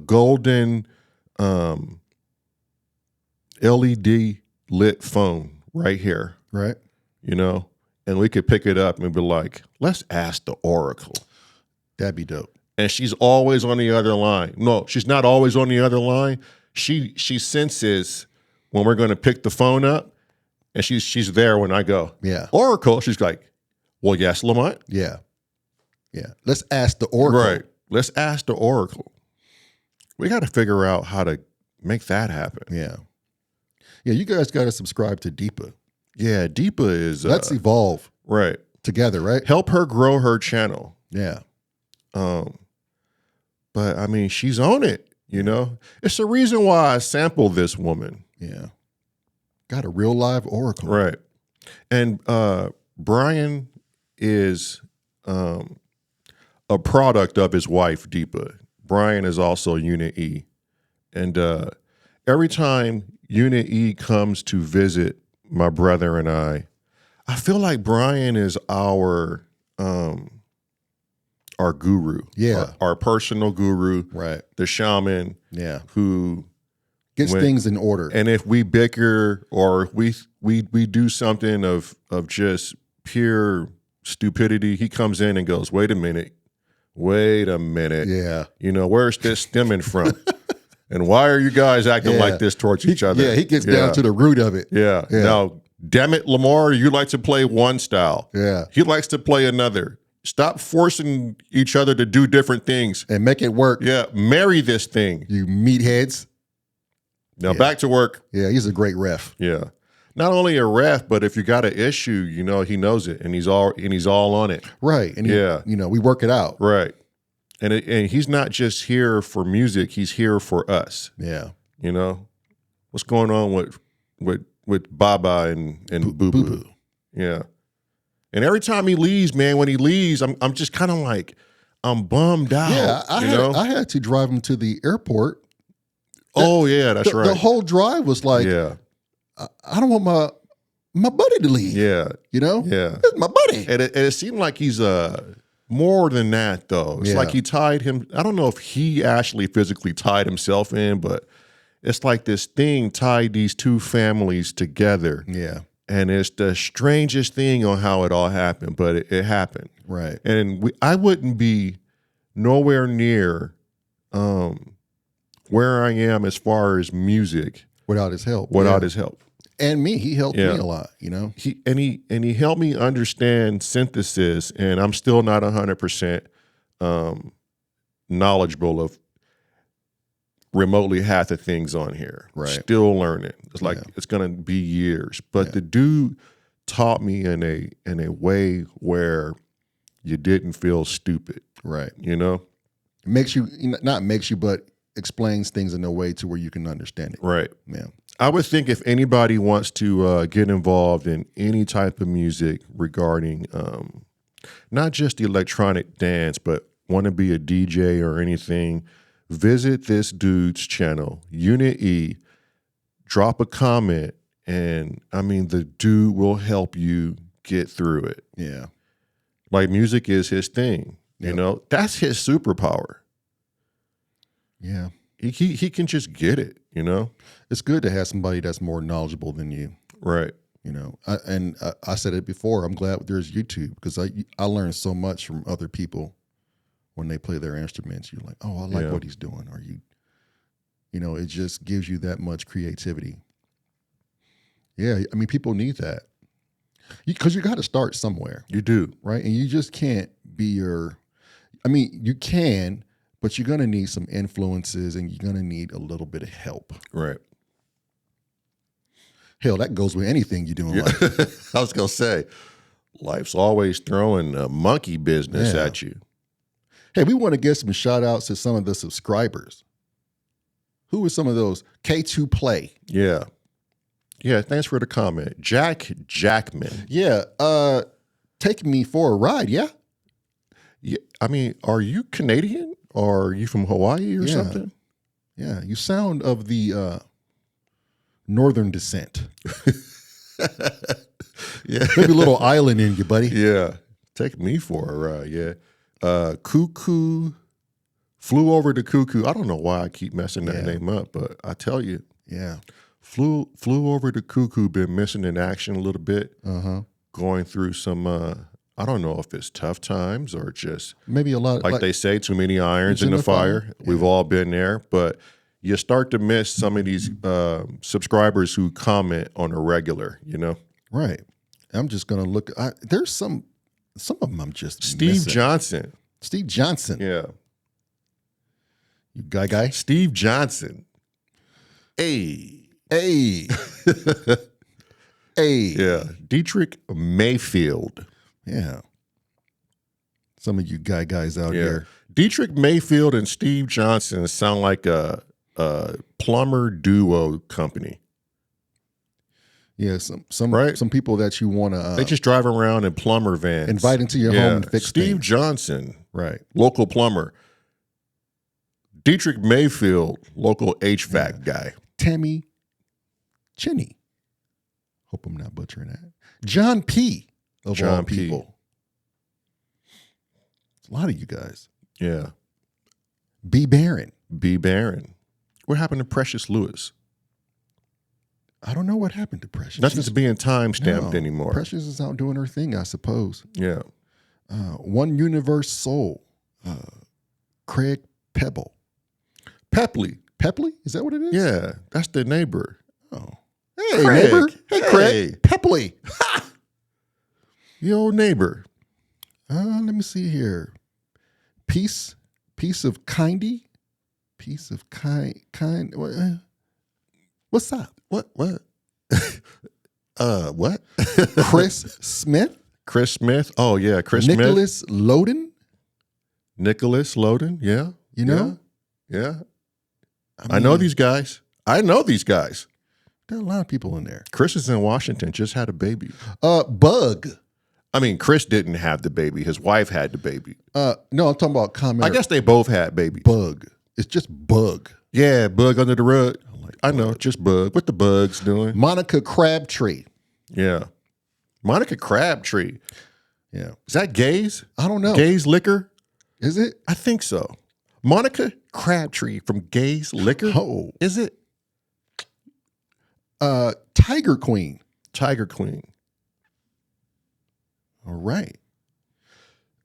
golden LED lit phone right here. Right. And we could pick it up and be like, let's ask the Oracle. That'd be dope. and she's always on the other line. No, she's not always on the other line. She senses when we're going to pick the phone up, and she's there when I go. Yeah. Oracle, she's like, well, yes, Lamont. Yeah. Yeah. Let's ask the Oracle. Right. Let's ask the Oracle. We got to figure out how to make that happen. Yeah. Yeah, you guys got to subscribe to Deepa. Yeah, Deepa is... Let's evolve. Right. Together, right? Help her grow her channel. Yeah. But, I mean, she's on it, you know? It's the reason why I sampled this woman. Yeah. Got a real live Oracle. Right. And Brian is a product of his wife, Deepa. Brian is also Unit E. And every time Unit E comes to visit my brother and I feel like Brian is our guru. Yeah. Our personal guru. Right. The shaman. Yeah. Who gets things in order. And if we bicker or we do something of just pure stupidity, he comes in and goes, wait a minute. Yeah. You know, where's this stemming from? And why are you guys acting like this towards each other? Yeah, he gets down to the root of it. Yeah. Now, damn it, Lamar, you like to play one style. Yeah. He likes to play another. Stop forcing each other to do different things. And make it work. Yeah. Marry this thing. You meatheads. Now back to work. Yeah, he's a great ref. Yeah. Not only a ref, but if you got an issue, you know, he knows it and he's all on it. Right. And you know, we work it out. Right. And he's not just here for music, he's here for us. Yeah. You know? What's going on with BAHBAH and BOOBOO? Yeah. And every time he leaves, man, when he leaves, I'm just kind of like, I'm bummed out. Yeah, I had to drive him to the airport. Oh yeah, that's right. The whole drive was like, yeah, I don't want my buddy to leave. Yeah, you know, yeah, it's my buddy. And it seemed like he's more than that though. It's like he tied him. I don't know if he actually physically tied himself in, but it's like this thing tied these two families together. Yeah. And it's the strangest thing on how it all happened, but it happened. Right. And I wouldn't be nowhere near where I am as far as music without his help. Without his help. And me, he helped me a lot, you know. He helped me understand synthesis, and I'm still not 100% knowledgeable of remotely half the things on here. Right. Still learning. It's like it's gonna be years. But the dude taught me in a way where you didn't feel stupid. Right. You know? Makes you, not makes you, but explains things in a way to where you can understand it. Right. Yeah. I would think if anybody wants to get involved in any type of music regarding not just the electronic dance, but want to be a DJ or anything, visit this dude's channel, Unit E, drop a comment, and I mean, the dude will help you get through it. Yeah. Like music is his thing, you know, that's his superpower. Yeah. He can just get it, you know? It's good to have somebody that's more knowledgeable than you. Right. You know, I said it before, I'm glad there's YouTube because I learned so much from other people when they play their instruments. You're like, oh, I like what he's doing. Or you know, it just gives you that much creativity. Yeah, I mean, people need that. Because you got to start somewhere. You do. Right? And you just can't be I mean, you can, but you're going to need some influences and you're going to need a little bit of help. Right. Hell, that goes with anything you do in life. I was going to say, life's always throwing a monkey business at you. Hey, we want to get some shout outs to some of the subscribers. Who are some of those? K2 Play. Yeah. Yeah, thanks for the comment. Jackman. Yeah. Taking me for a ride, yeah? Yeah. I mean, are you Canadian or are you from Hawaii or something? Yeah, you sound of the northern descent. Yeah. Maybe a little island in you, buddy. Yeah. Take me for a ride, yeah. Cuckoo, flew over to Cuckoo. I don't know why I keep messing that name up, but I tell you. Yeah. Flew over to Cuckoo, been missing in action a little bit. Going through some I don't know if it's tough times or just maybe a lot, like they say, too many irons in the fire. Yeah. We've all been there, but you start to miss some of these subscribers who comment on a regular, you know? Right. I'm just going to look. There's some of them I'm just Steve missing. Johnson. Steve Johnson. Yeah. You guy? Steve Johnson. Hey. Hey. Hey. Yeah. Dietrich Mayfield. Yeah. Some of you guys out here. Dietrich Mayfield and Steve Johnson sound like a plumber duo company. Yeah, some people that you want to they just drive around in plumber vans. Invite into your home and fix Steve things. Johnson, right? Local plumber. Dietrich Mayfield, local HVAC guy. Tammy Chinny. Hope I'm not butchering that. John P. Of John all P. people. It's a lot of you guys. Yeah. B. Barron. B. Barron. What happened to Precious Lewis? I don't know what happened to Precious. Nothing's being time-stamped anymore. Precious is out doing her thing, I suppose. Yeah. One Universe Soul. Craig Pebble. Pepley. Pepley? Is that what it is? Yeah. That's the neighbor. Oh. Hey, Craig. neighbor. Hey, Craig. Pepley. The old neighbor. Let me see here. Piece of Kindy. Piece of kind. What's up? What? What? Chris Smith. Chris Smith. Oh yeah, Chris Nicholas Smith. Loden. Nicholas Loden. Yeah. You know? Yeah. I know these guys. I know these guys. There are a lot of people in there. Chris is in Washington. Just had a baby. Bug. I mean, Chris didn't have the baby. His wife had the baby. No, I'm talking about comment. I guess they both had babies. Bug. It's just Bug. Yeah, Bug under the rug. I know, just Bug. What the Bugs doing? Monica Crabtree. Yeah. Monica Crabtree. Yeah. Is that Gaze? I don't know. Gaze Liquor? Is it? I think so. Monica Crabtree from Gaze Liquor? Oh. Is it? Tiger Queen. Tiger Queen. All right.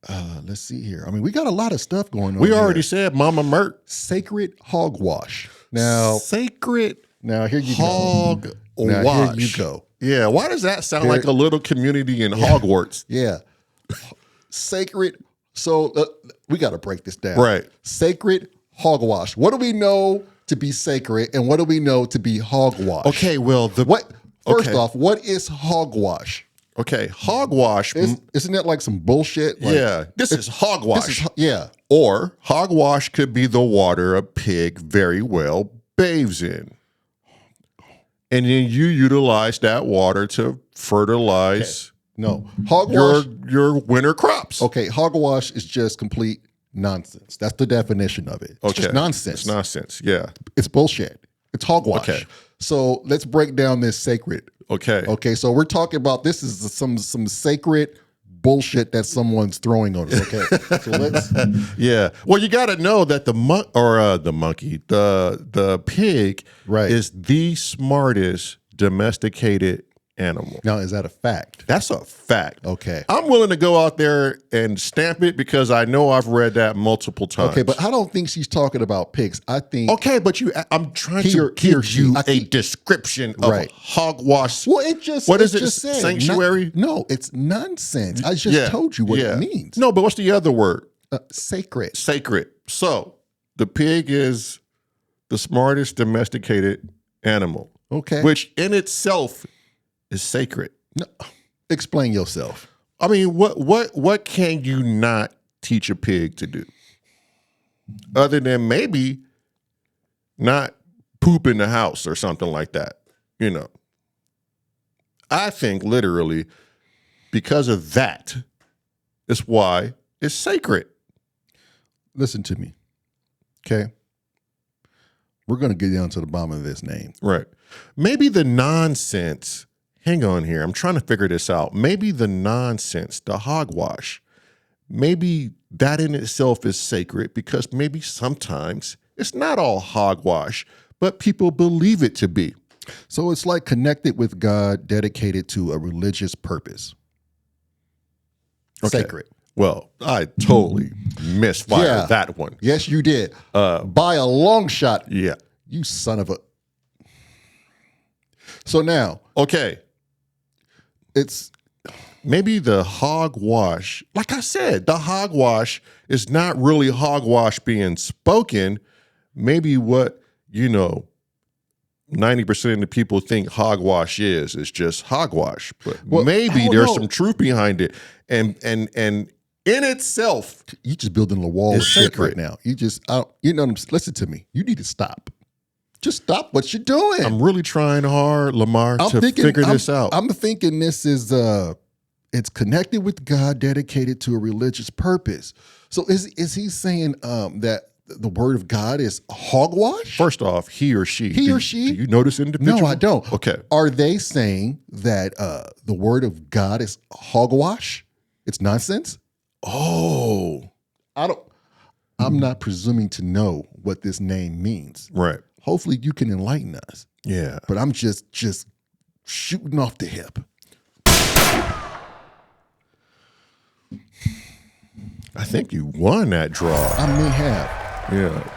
Let's see here. I mean, we got a lot of stuff going on. We already said Mama Mert. Sacred Hogwash. Now, Sacred here you Hogwash. go. Now, here you go. Yeah. Why does that sound like a little community in Hogwarts? Yeah. Sacred. So we got to break this down. Right. Sacred Hogwash. What do we know to be sacred, and what do we know to be hogwash? Okay. Well, First off, what is hogwash? Okay, hogwash. Isn't that like some bullshit? Like, yeah, this is hogwash. Yeah. Or hogwash could be the water a pig very well bathes in. And then you utilize that water to fertilize No. Hogwash. your winter crops. Okay, hogwash is just complete nonsense. That's the definition of it. It's just nonsense. It's nonsense, yeah. It's bullshit. It's hogwash. Okay. So let's break down this sacred. Okay. Okay, so we're talking about this is some sacred bullshit that someone's throwing on us. Okay, so let's. Yeah. Well, you got to know that the pig, right, is the smartest domesticated animal. Now, is that a fact? That's a fact. Okay. I'm willing to go out there and stamp it because I know I've read that multiple times. Okay, but I don't think she's talking about pigs. I think. Okay, but I'm trying to give you a description of hogwash. Well, it just. What is it? Just said, sanctuary? No, it's nonsense. I just told you what it means. No, but what's the other word? Sacred. Sacred. So the pig is the smartest domesticated animal. Okay. Which in itself is sacred. No, explain yourself. I mean, what can you not teach a pig to do? Other than maybe not poop in the house or something like that, you know. I think literally because of that is why it's sacred. Listen to me, okay? We're going to get down to the bottom of this name. Right. Maybe the nonsense. Hang on here. I'm trying to figure this out. Maybe the nonsense, the hogwash, maybe that in itself is sacred because maybe sometimes it's not all hogwash, but people believe it to be. So it's like connected with God, dedicated to a religious purpose. Okay. Sacred. Well, I totally misfired that one. Yes, you did. By a long shot. Yeah. You son of a. So now. Okay. It's maybe the hogwash. Like I said, the hogwash is not really hogwash being spoken. Maybe what, 90% of the people think hogwash is just hogwash. But maybe there's some truth behind it. And in itself, you just building a wall of shit right now. Listen to me. You need to stop. Just stop what you're doing. I'm really trying hard, Lamar, to figure this out. I'm thinking this is it's connected with God, dedicated to a religious purpose. So is he saying that the word of God is hogwash? First off, he or she. He or she? Do you know this individual? No, I don't. Okay. Are they saying that the word of God is hogwash? It's nonsense? Oh. I'm not presuming to know what this name means. Right. Hopefully you can enlighten us. Yeah. But I'm just shooting off the hip. I think you won that draw. I may have. Yeah.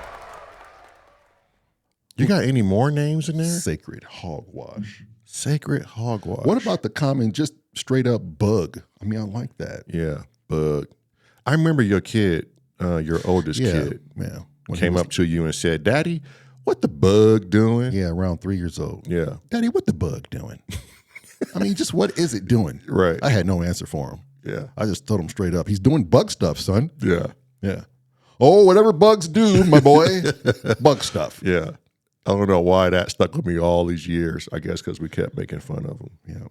You got any more names in there? Sacred hogwash. Sacred hogwash. What about the common, just straight up bug? I mean, I like that. Yeah, bug. I remember your kid, your oldest kid, came up to you and said, "Daddy, what the bug doing?" Yeah, around 3 years old. Yeah. "Daddy, what the bug doing?" I mean, just what is it doing? Right. I had no answer for him. Yeah. I just told him straight up, he's doing bug stuff, son. Yeah. Yeah. Oh, whatever bugs do, my boy. Bug stuff. Yeah. I don't know why that stuck with me all these years. I guess because we kept making fun of him. Yeah.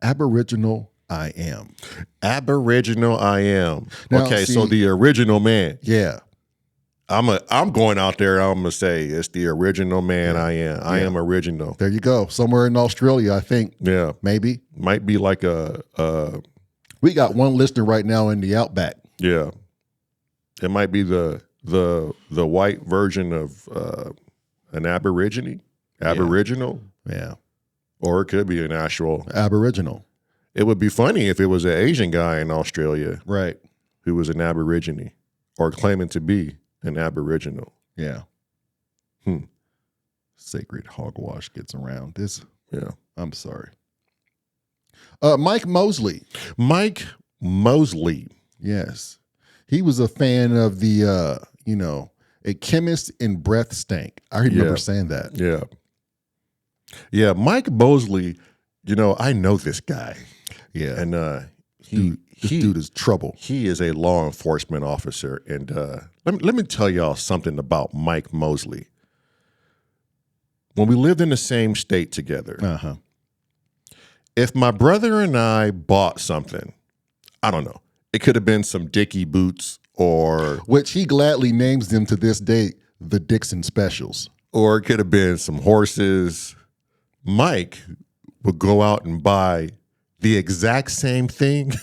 Aboriginal I am. Aboriginal I am. Now, okay, see, so the original man. Yeah. I'm going out there, I'm gonna say it's the original man I am. I am original. There you go. Somewhere in Australia, I think. Yeah. Maybe. Might be like we got one listener right now in the Outback. Yeah. It might be the white version of an Aborigine. Aboriginal. Yeah. Or it could be an actual Aboriginal. It would be funny if it was an Asian guy in Australia. Right. Who was an Aborigine or claiming to be an Aboriginal. Yeah. Sacred hogwash gets around this. Yeah. I'm sorry. Mike Mosley. Mike Mosley. Yes. He was a fan of the, a chemist in breath stank. I remember saying that. Yeah. Yeah. Mike Mosley, I know this guy. Yeah. And this dude is trouble. He is a law enforcement officer. And let me tell y'all something about Mike Mosley. When we lived in the same state together, if my brother and I bought something, I don't know, it could have been some Dickie boots or... Which he gladly names them to this day, the Dixon Specials. Or it could have been some horses. Mike would go out and buy the exact same thing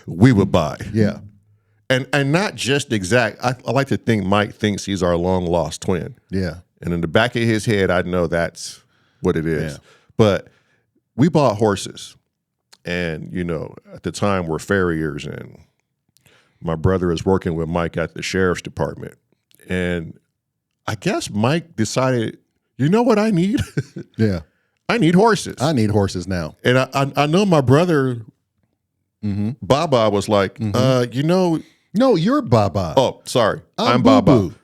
we would buy. Yeah. And not just exact. I like to think Mike thinks he's our long lost twin. Yeah. And in the back of his head, I know that's what it is. Yeah. But we bought horses. And, at the time we're farriers, and my brother is working with Mike at the sheriff's department. And I guess Mike decided, you know what I need? Yeah. I need horses. I need horses now. And I know my brother, BAHBAH, was like, No, you're BAHBAH. Oh, sorry. I'm BOOBOO.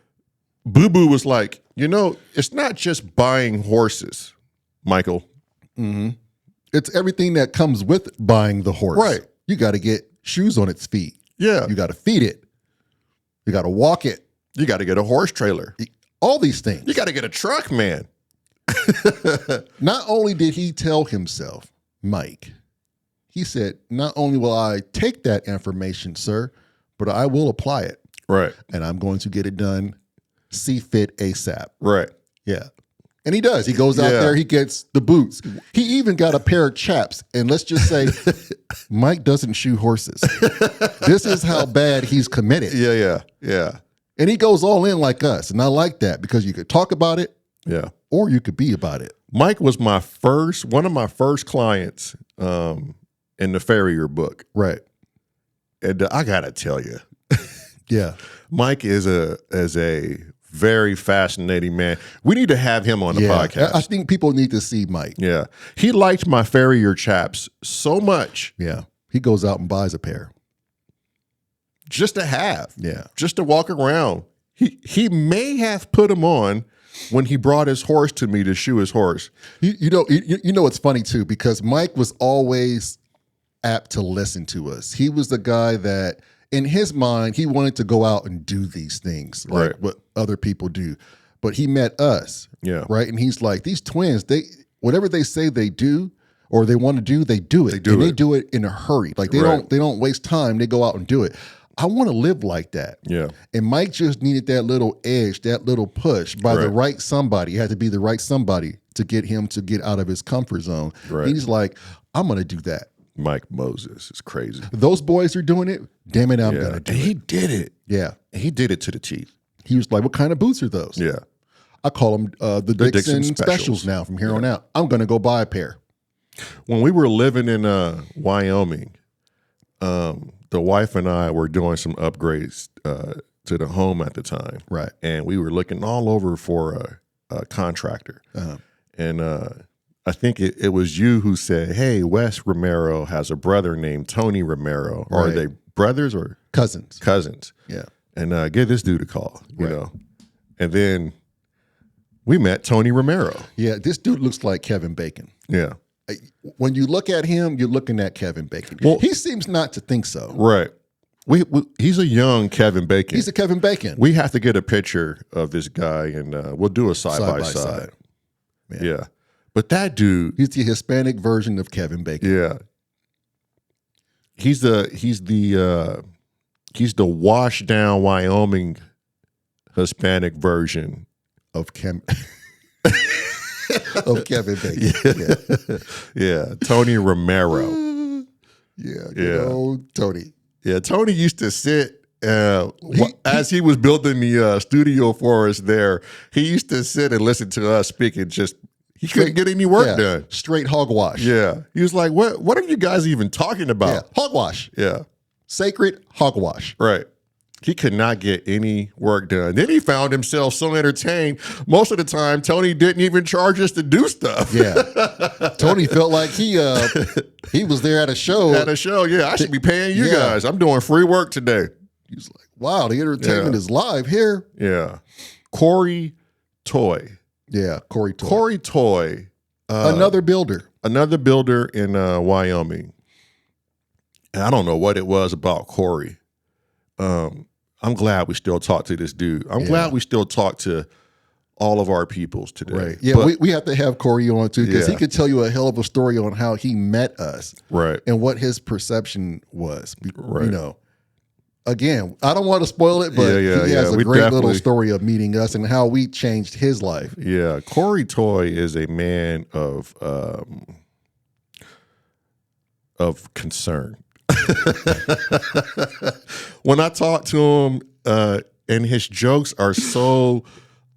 BAHBAH. BOOBOO was like, it's not just buying horses, Michael. It's everything that comes with buying the horse. Right. You got to get shoes on its feet. Yeah. You got to feed it. You got to walk it. You got to get a horse trailer. All these things. You got to get a truck, man. Not only did he tell himself, Mike, he said, not only will I take that information, sir, but I will apply it. Right. And I'm going to get it done, see fit ASAP. Right. Yeah. And he does. He goes out there, he gets the boots. He even got a pair of chaps. And let's just say, Mike doesn't shoe horses. This is how bad he's committed. Yeah. And he goes all in like us. And I like that because you could talk about it. Yeah. Or you could be about it. Mike was one of my first clients in the farrier book. Right. And I gotta tell you, Yeah. Mike is a very fascinating man. We need to have him on the podcast. I think people need to see Mike. Yeah. He liked my Farrier chaps so much. Yeah. He goes out and buys a pair. Just to have. Yeah. Just to walk around. He may have put them on when he brought his horse to me to shoe his horse. You know, it's funny too, because Mike was always apt to listen to us. He was the guy that, in his mind, he wanted to go out and do these things, like what other people do. But he met us, right? And he's like, these twins, whatever they say they do or they want to do, they do it. They do it in a hurry. Like they don't waste time. They go out and do it. I want to live like that. Yeah. And Mike just needed that little edge, that little push by the right somebody. It had to be the right somebody to get him to get out of his comfort zone. Right. He's like, I'm going to do that. Mike Moses is crazy. Those boys are doing it. Damn it, I'm going to do it. He did it. Yeah. He did it to the Chief. He was like, what kind of boots are those? Yeah. I call them the Dixon specials now from here on out. I'm going to go buy a pair. When we were living in Wyoming, the wife and I were doing some upgrades to the home at the time. Right. And we were looking all over for a contractor. And I think it was you who said, hey, Wes Romero has a brother named Tony Romero. Right. Are they brothers or? Cousins. Cousins. Yeah. And give this dude a call, you know. And then we met Tony Romero. Yeah, this dude looks like Kevin Bacon. Yeah. When you look at him, you're looking at Kevin Bacon. Well, he seems not to think so. Right. He's a young Kevin Bacon. He's a Kevin Bacon. We have to get a picture of this guy, and we'll do a side by side. Yeah. But that dude, he's the Hispanic version of Kevin Bacon. Yeah. He's the washed down Wyoming Hispanic version of of Kevin Bacon. Yeah. Tony Romero. Tony. Yeah, Tony used to sit as he was building the studio for us there. He used to sit and listen to us speaking. He couldn't get any work done. Straight hogwash. Yeah, he was like, "What are you guys even talking about?" Yeah, hogwash. Yeah, sacred hogwash. Right. He could not get any work done. Then he found himself so entertained. Most of the time, Tony didn't even charge us to do stuff. Yeah. Tony felt like he was there at a show. At a show, yeah. I should be paying you guys. I'm doing free work today. He was like, wow, the entertainment is live here. Yeah. Corey Toy. Yeah, Corey Toy. Corey Toy. Another builder. Another builder in Wyoming. And I don't know what it was about Corey. I'm glad we still talk to this dude. I'm glad we still talk to all of our peoples today. Right. Yeah, but we have to have Corey on too, because he could tell you a hell of a story on how he met us. Right. And what his perception was. Right. You know, again, I don't want to spoil it, but he has a great little story of meeting us and how we changed his life. Yeah. Corey Toy is a man of concern. When I talk to him, and his jokes are so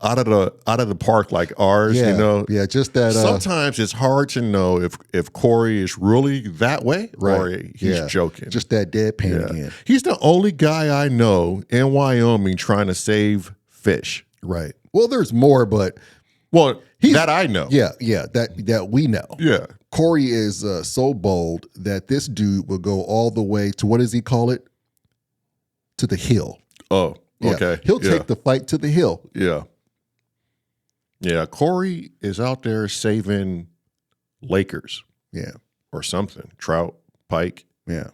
out of the park like ours, you know. Yeah, just that. Sometimes it's hard to know if Corey is really that way or he's joking. Just that deadpan again. He's the only guy I know in Wyoming trying to save fish. Right. Well, there's more, but that I know. Yeah, that we know. Yeah. Corey is so bold that this dude will go all the way to, what does he call it? To the hill. Oh, okay. He'll take the fight to the hill. Yeah. Yeah. Corey is out there saving Lakers. Yeah. Or something. Trout, pike. Yeah.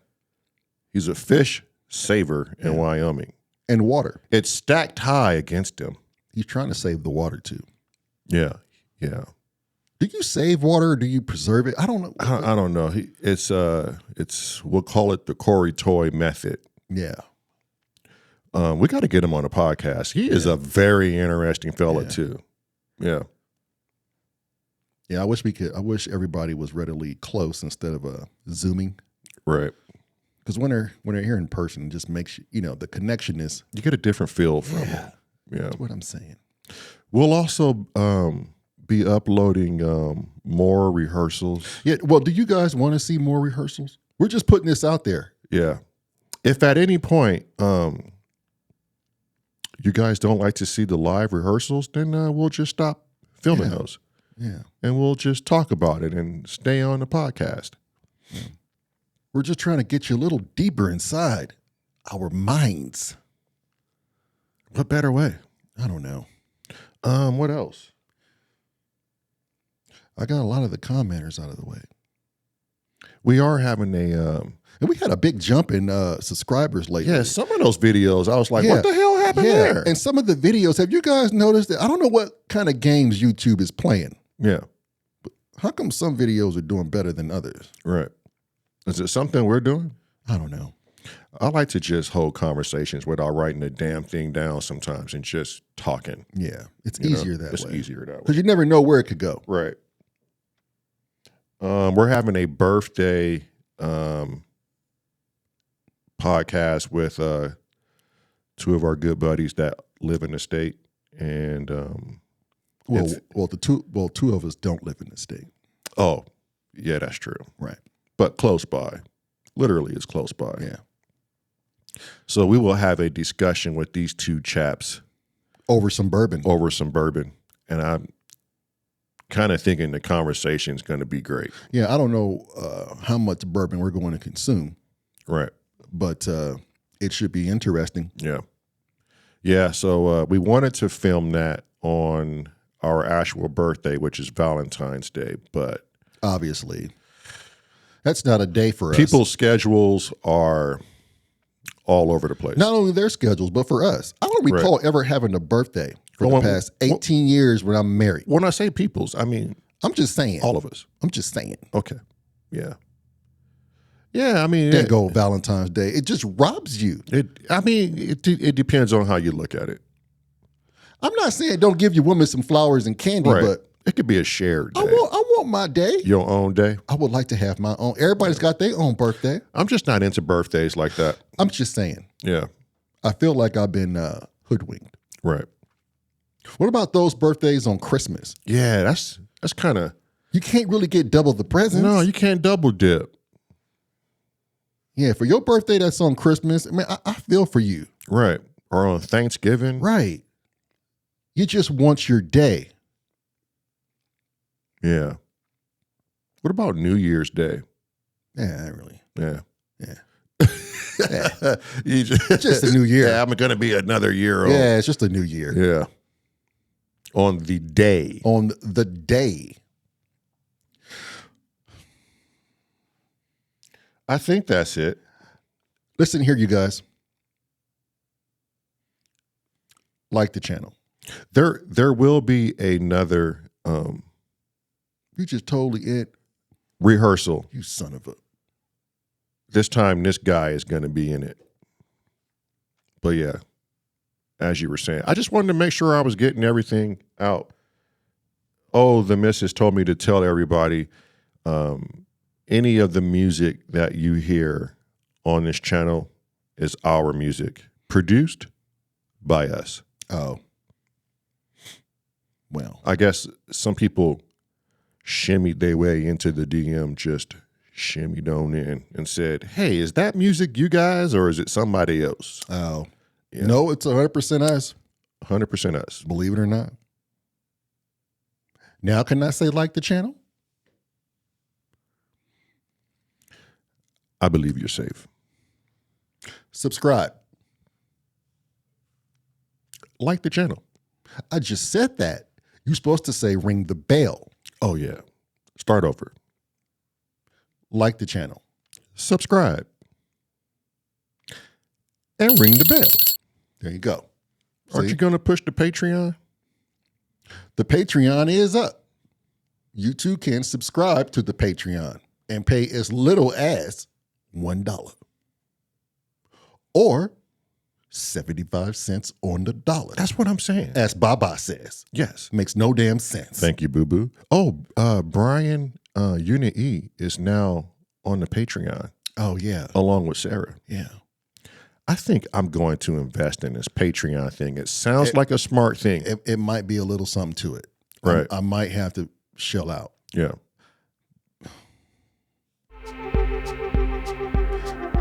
He's a fish saver in Wyoming. And water. It's stacked high against him. He's trying to save the water too. Yeah. Yeah. Do you save water or do you preserve it? I don't know. I don't know. It's we'll call it the Corey Toy method. Yeah. We got to get him on a podcast. He is a very interesting fella too. Yeah. Yeah. I wish everybody was readily close instead of Zooming. Right. Because when they're here in person, it just makes the connection is. You get a different feel from them. Yeah. That's what I'm saying. We'll also be uploading more rehearsals. Yeah. Well, do you guys want to see more rehearsals? We're just putting this out there. Yeah. If at any point you guys don't like to see the live rehearsals, then we'll just stop filming those. Yeah. And we'll just talk about it and stay on the podcast. Yeah. We're just trying to get you a little deeper inside our minds. What better way? I don't know. What else? I got a lot of the commenters out of the way. We are having and we had a big jump in subscribers lately. Yeah, some of those videos, I was like, what the hell happened there? And some of the videos, have you guys noticed that? I don't know what kind of games YouTube is playing. Yeah. But how come some videos are doing better than others? Right. Is it something we're doing? I don't know. I like to just hold conversations without writing the damn thing down sometimes and just talking. Yeah, it's easier that way. It's easier that way. Because you never know where it could go. Right. We're having a birthday podcast with two of our good buddies that live in the state, and two of us don't live in the state. Oh, yeah, that's true. Right, but close by, literally, it's close by. Yeah. So we will have a discussion with these two chaps over some bourbon. And I'm kind of thinking the conversation is going to be great. Yeah, I don't know how much bourbon we're going to consume. Right. But it should be interesting. Yeah. Yeah, so we wanted to film that on our actual birthday, which is Valentine's Day, but obviously that's not a day for us. People's schedules are all over the place. Not only their schedules, but for us. I don't recall ever having a birthday for the past 18 years when I'm married. When I say people's, I mean... I'm just saying. All of us. I'm just saying. Okay. Yeah. Yeah, I mean... There go Valentine's Day. It just robs you. It depends on how you look at it. I'm not saying don't give your woman some flowers and candy, but... It could be a shared day. I want my day. Your own day? I would like to have my own. Everybody's got their own birthday. I'm just not into birthdays like that. I'm just saying. Yeah. I feel like I've been hoodwinked. Right. What about those birthdays on Christmas? Yeah, that's kind of... You can't really get double the presents. No, you can't double dip. Yeah, for your birthday that's on Christmas, I mean, I feel for you. Right. Or on Thanksgiving. Right. You just want your day. Yeah. What about New Year's Day? Yeah, not really. Yeah. Yeah. Just a new year. Yeah, I'm going to be another year old. Yeah, it's just a new year. Yeah. On the day. On the day. I think that's it. Listen here, you guys. Like the channel. There will be another you just totally it. Rehearsal. You son of a. This time, this guy is going to be in it. But yeah, as you were saying, I just wanted to make sure I was getting everything out. Oh, the missus told me to tell everybody any of the music that you hear on this channel is our music, produced by us. Oh. Well. I guess some people shimmied their way into the DM, just shimmied on in and said, hey, is that music you guys or is it somebody else? Oh. Yeah. No, it's 100% us. 100% us. Believe it or not. Now can I say like the channel? I believe you're safe. Subscribe. Like the channel. I just said that. You're supposed to say ring the bell. Oh, yeah. Start over. Like the channel. Subscribe. And ring the bell. There you go. Aren't you going to push the Patreon? The Patreon is up. You too can subscribe to the Patreon and pay as little as $1. Or 75 cents on the dollar. That's what I'm saying. As BAHBAH says. Yes. Makes no damn sense. Thank you, BOOBOO. Oh, Brian Unit E is now on the Patreon. Oh, yeah. Along with Sarah. Yeah. I think I'm going to invest in this Patreon thing. It sounds like a smart thing. It might be a little something to it. Right. I might have to shell out. Yeah.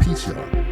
Peace, y'all.